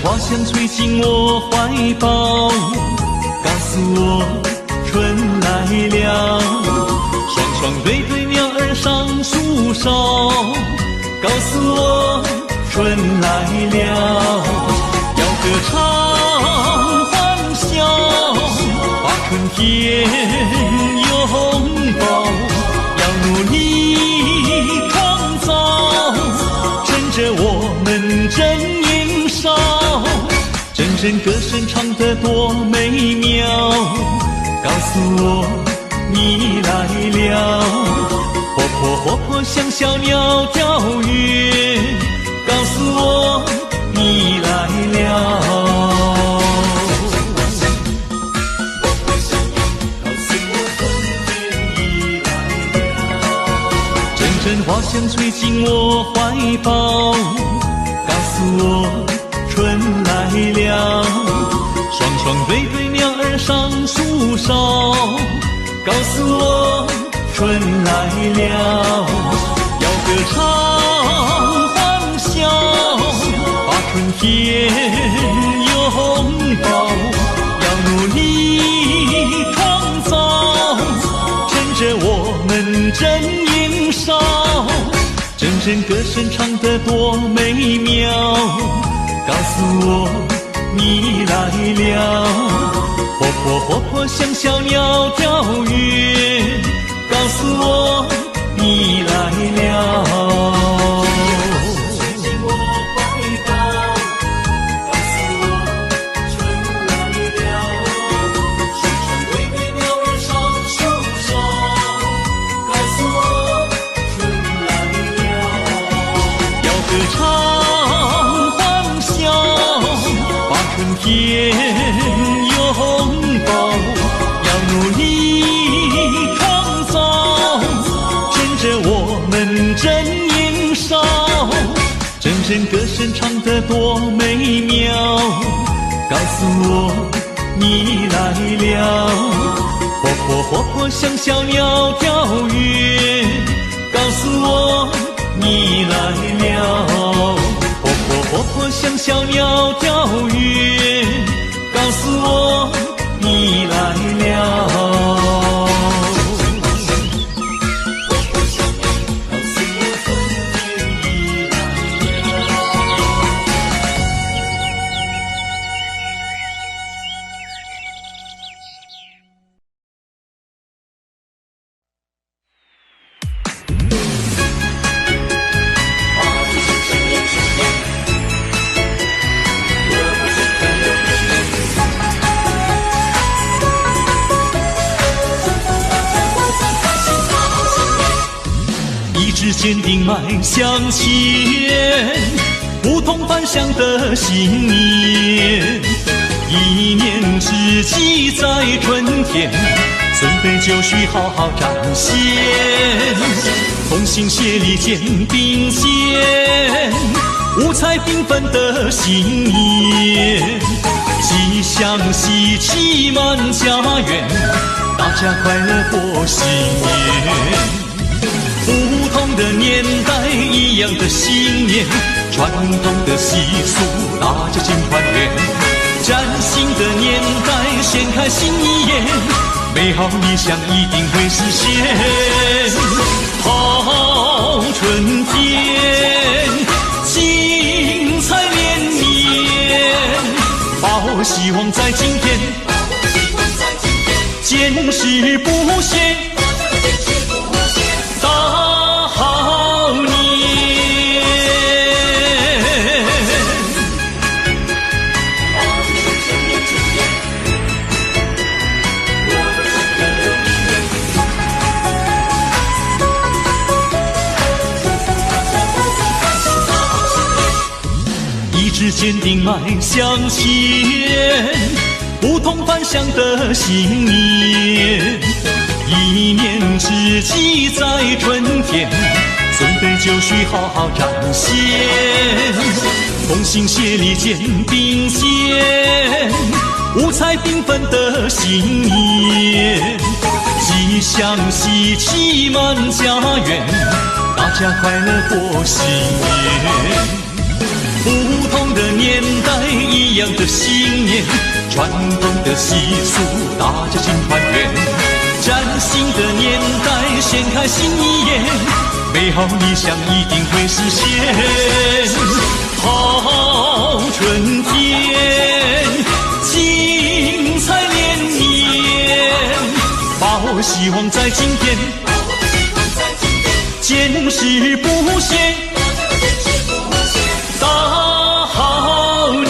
花香吹进我怀抱，告诉我春来了。双双对对鸟儿上树梢，告诉我春来了。要歌唱欢笑，把春天拥抱。要努力创造，趁着我们正年少。阵阵歌声唱得多美妙，告诉我你来了。活泼活泼像小鸟跳跃，告诉我你来了。阵阵花香吹进我怀抱，告诉我春来了。双双对对鸟儿上树梢，告诉我春来了。要歌唱欢笑，把春天拥抱。要努力创造，趁着我们正年少。阵阵歌声唱得多美妙，告诉我你来了。活泼活泼像小鸟跳跃，告诉我你来了。天拥抱，要努力创造，趁着我们正年少。阵阵歌声唱得多美妙，告诉我你来了。活泼活泼像小鸟跳跃，告诉我你来了。活泼活泼像小鸟跳跃，告诉我你来了。坚定迈向前，不同凡响的信念。一念之计在春天，准备就绪好好展现。同心协力肩并肩，五彩缤纷的新年，吉祥喜气满家园，大家快乐过新年。不同的年代，一样的信念，传统的习俗，大家尽团圆。崭新的年代，掀开新一页，美好理想一定会实现。好春天，精彩连绵，把握希望在今天，坚持不懈，大好年。意志坚定迈向前，不同凡响的信念，一念之计在春天，准备就绪好好展现，同心协力肩并肩，五彩缤纷的新年，吉祥喜气满家园，大家快乐过新年。不同的年代，一样的信念，传统的习俗，大家尽团圆。崭新的年代，掀开新一页，美好理想一定会实现。好春天，精彩连绵，把握希望在今天，坚持不懈，大好年。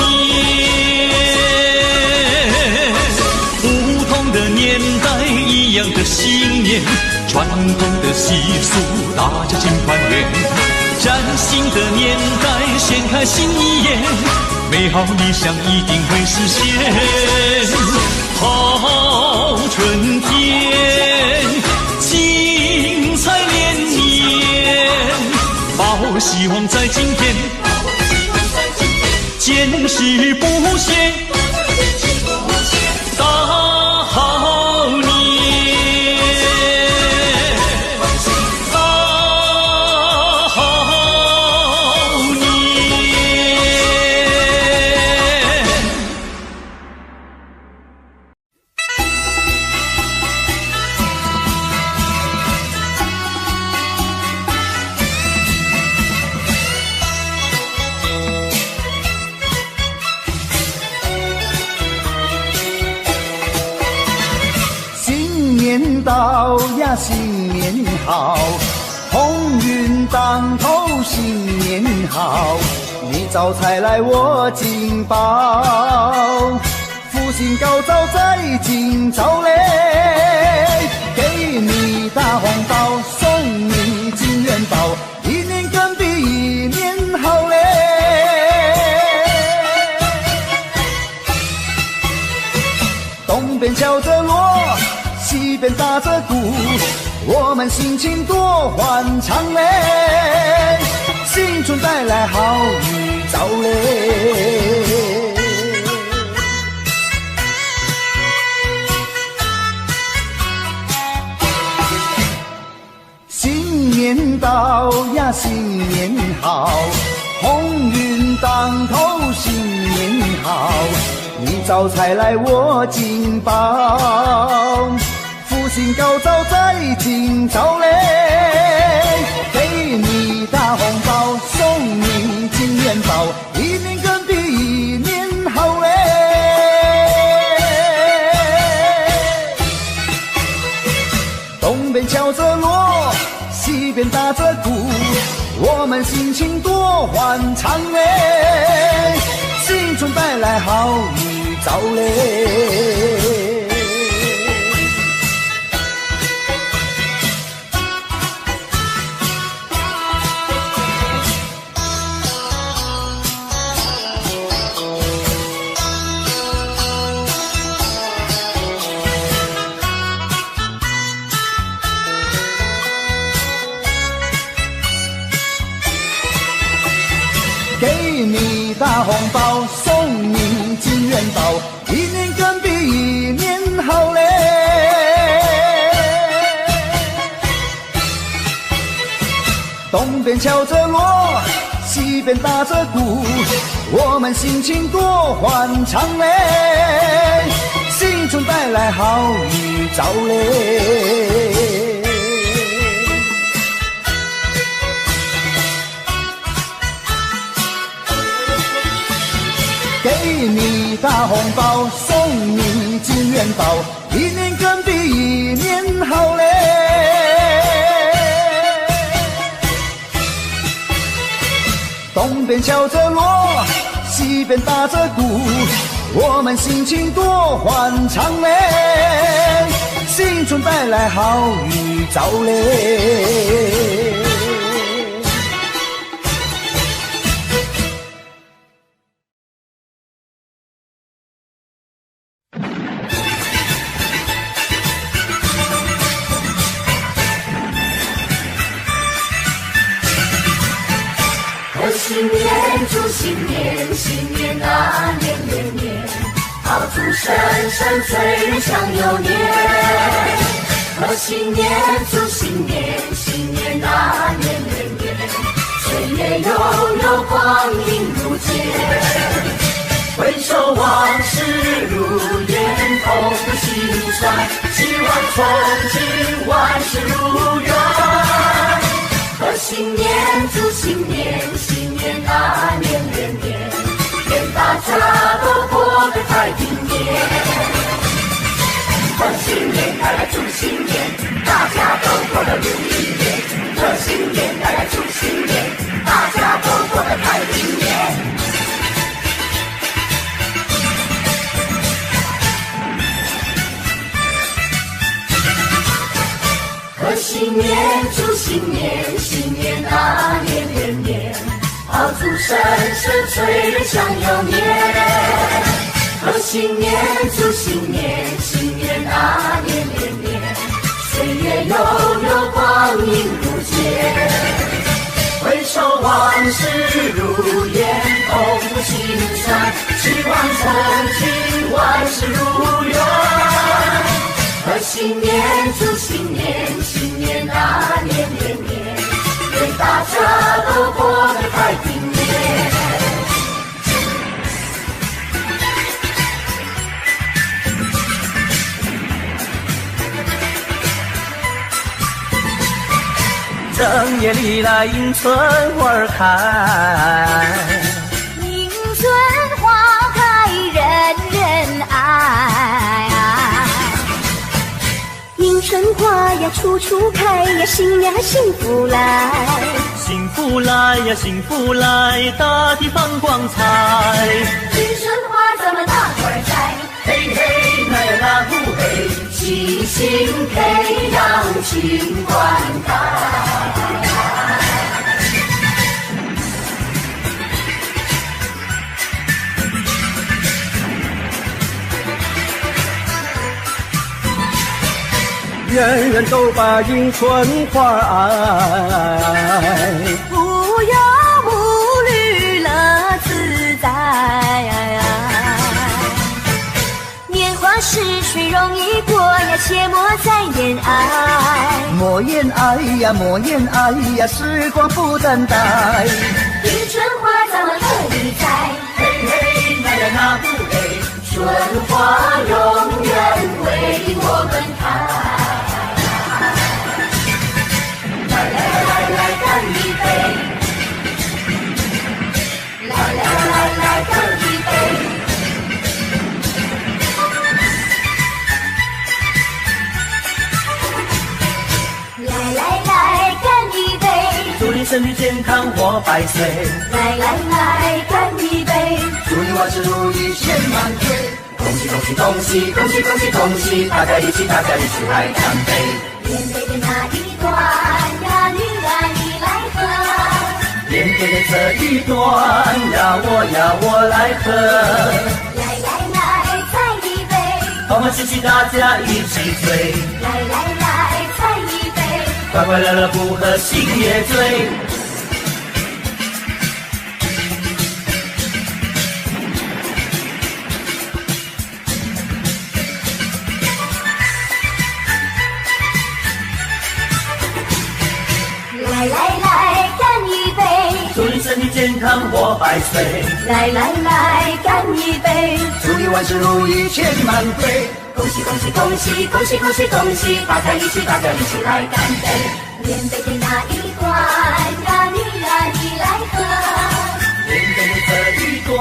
不同的年代，一样的信念，传统的习俗，大家尽团圆。崭新的年代，掀开新一页，美好理想一定会实现。好春天，精彩连绵，把握希望在今天，坚持不懈，大好年，大好年。新年到呀，新年好，鸿运当头，新年好。你招财来我进宝，福星高照在今朝嘞。给你大红包，送你金元宝，一年更比一年好嘞。东边敲着锣，西边打着鼓，我们心情多欢畅嘞，新春带来好预兆嘞。新年到呀，新年好，鸿运当头，新年好。你招财来我进宝，福星高照在今朝嘞。给你大红包，送你金元宝，一年更比一年好嘞。东边敲着锣，西边打着鼓，我们心情多欢畅嘞，新春带来好预兆嘞。给你大红包，送你金元宝，一年更比一年好嘞。东边敲着锣，西边打着鼓，我们心情多欢畅嘞，新新春带来好预兆嘞。给你大红包，送你金元宝，一年更比一年好嘞。东边敲着锣，西边打着鼓，我们心情多欢畅嘞，新春带来好预兆嘞。贺新年，祝新年，新年啊年年年，炮竹声声催人想又年。贺新年，祝新年，新年啊年年年，岁月悠悠，光阴如箭。回首往事如烟，痛不心酸，希望从今万事如愿。贺新年，祝新年，新年啊年年年，愿大家都过个太平年。贺新年带来祝新年，大家都过得如意年。贺新年带来祝新年，大家都过得太平年。贺新年，祝新年，新年啊年年年，炮竹声声催人想又年。贺新年，祝新年，新年啊年年年，岁月悠悠，光阴如箭。回首往事如烟，痛不心酸，希望曾经万事如愿。贺新年，祝新年，新年啊年年年，愿大家都过个太平年。正月里来迎春花儿开，迎春花开人人爱。迎春花呀处处开呀，新呀幸福来。幸福来呀幸福来，大地放光彩。迎春花咱们大伙儿栽，嘿嘿那呀那不嘿，齐心培养情灌溉。人人都把迎春花爱，无忧无虑乐自在。年华逝去容易过呀，切莫再言爱。莫言爱呀莫言爱呀，时光不等待。迎春花咱们乐意栽，嘿嘿那呀那不嘿，春花永远为我们开。来干一杯！来干一杯！来干一杯！祝你身体健康活百岁。来干一杯！祝你万事如意千万岁。恭喜恭喜恭喜恭喜恭喜恭喜！大家一起来干杯！连杯的那一段呀，女儿你来喝。连杯的这一段呀我来喝。来再一杯！欢欢喜喜大家一起醉。来再一杯！快快乐乐不喝心也醉。来干一杯！祝你身体健康活百岁。来干一杯！祝你万事如意千万岁。恭喜恭喜恭喜恭喜恭喜恭喜，大家一起来干杯！连杯的那一端，呀你来喝；连杯的这一端，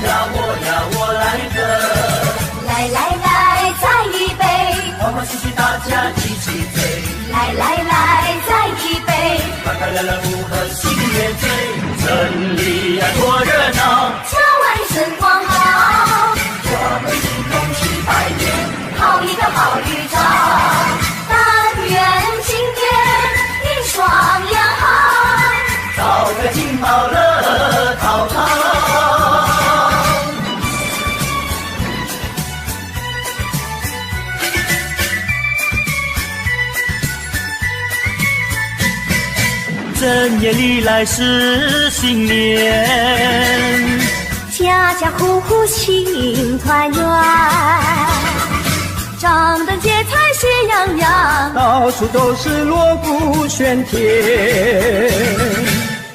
呀我来喝。来来来，再一杯，欢欢喜喜大家一起醉。来来来，再一杯，快快乐乐不喝新年醉，城里呀多热闹，家万声光好，我们一同去拜年，好一个好预兆，但愿今天你双阳好，早个金宝乐淘淘。正月里来是新年，家家户户庆团圆，张灯结彩喜洋洋，到处都是锣鼓喧天。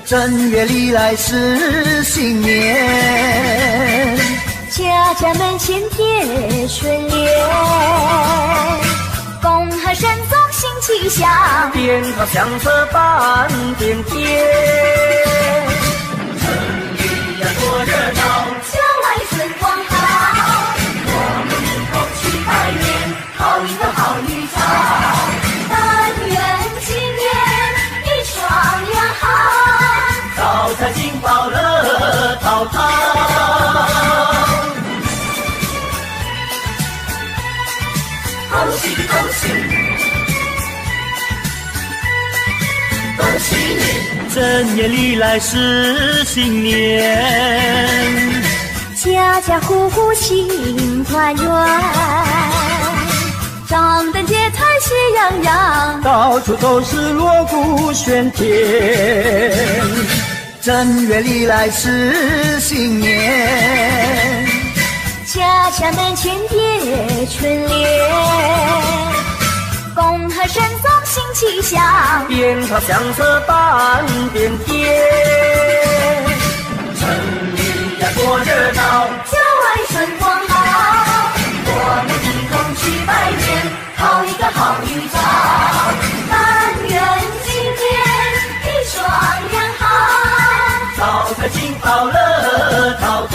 正月里来是新年，家家门前贴春联，恭贺神宗新气象，鞭炮响彻半边天。城里呀多热闹，家外春光好，我们一同去拜年，好一个好预兆，但愿今年你双阳好，早财进宝乐淘淘。恭喜恭喜恭喜你！正月里来是新年，家家户户庆团圆，张灯结彩喜洋洋，到处都是锣鼓喧天。正月里来是新年，家家门前贴春联，恭贺神宗新气象，鞭炮响彻半边天。城里呀多热闹，家外春光好，我们一同去拜年，好一个好预兆，但愿今天你双阳好，早财进宝乐淘淘。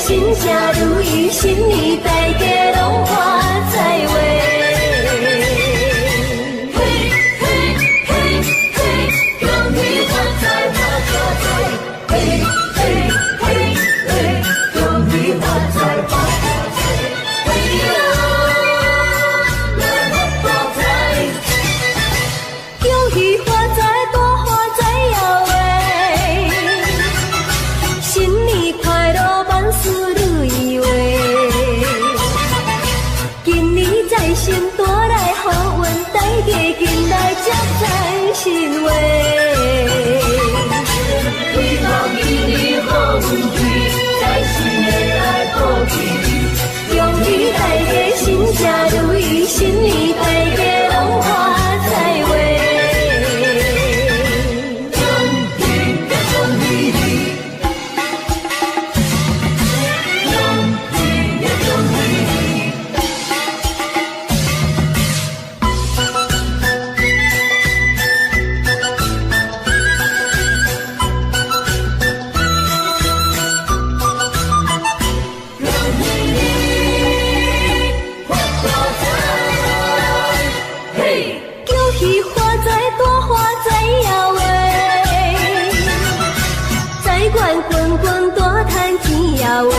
新家如意，新年大家拢发财话。嘿嘿嘿嘿，恭喜发财发大财！嘿嘿嘿嘿，恭喜发财发大财！嘿呀，来发财！恭喜发财多发财呀喂！新年快乐，万事如意话。今年财神带来好运，大家紧来接财神话。希望今年好运气，财神会来保庇。恭喜大家新家如意，新年大家拢发财话。恭喜呀恭喜你！再多花再摇喂，再管滚滚多谈天摇喂。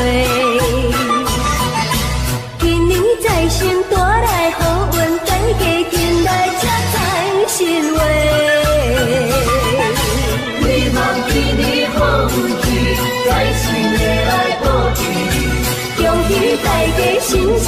今年在先多来好运，大家进来才知心话。希望今年好运气，在新的来保持，恭喜大家新车。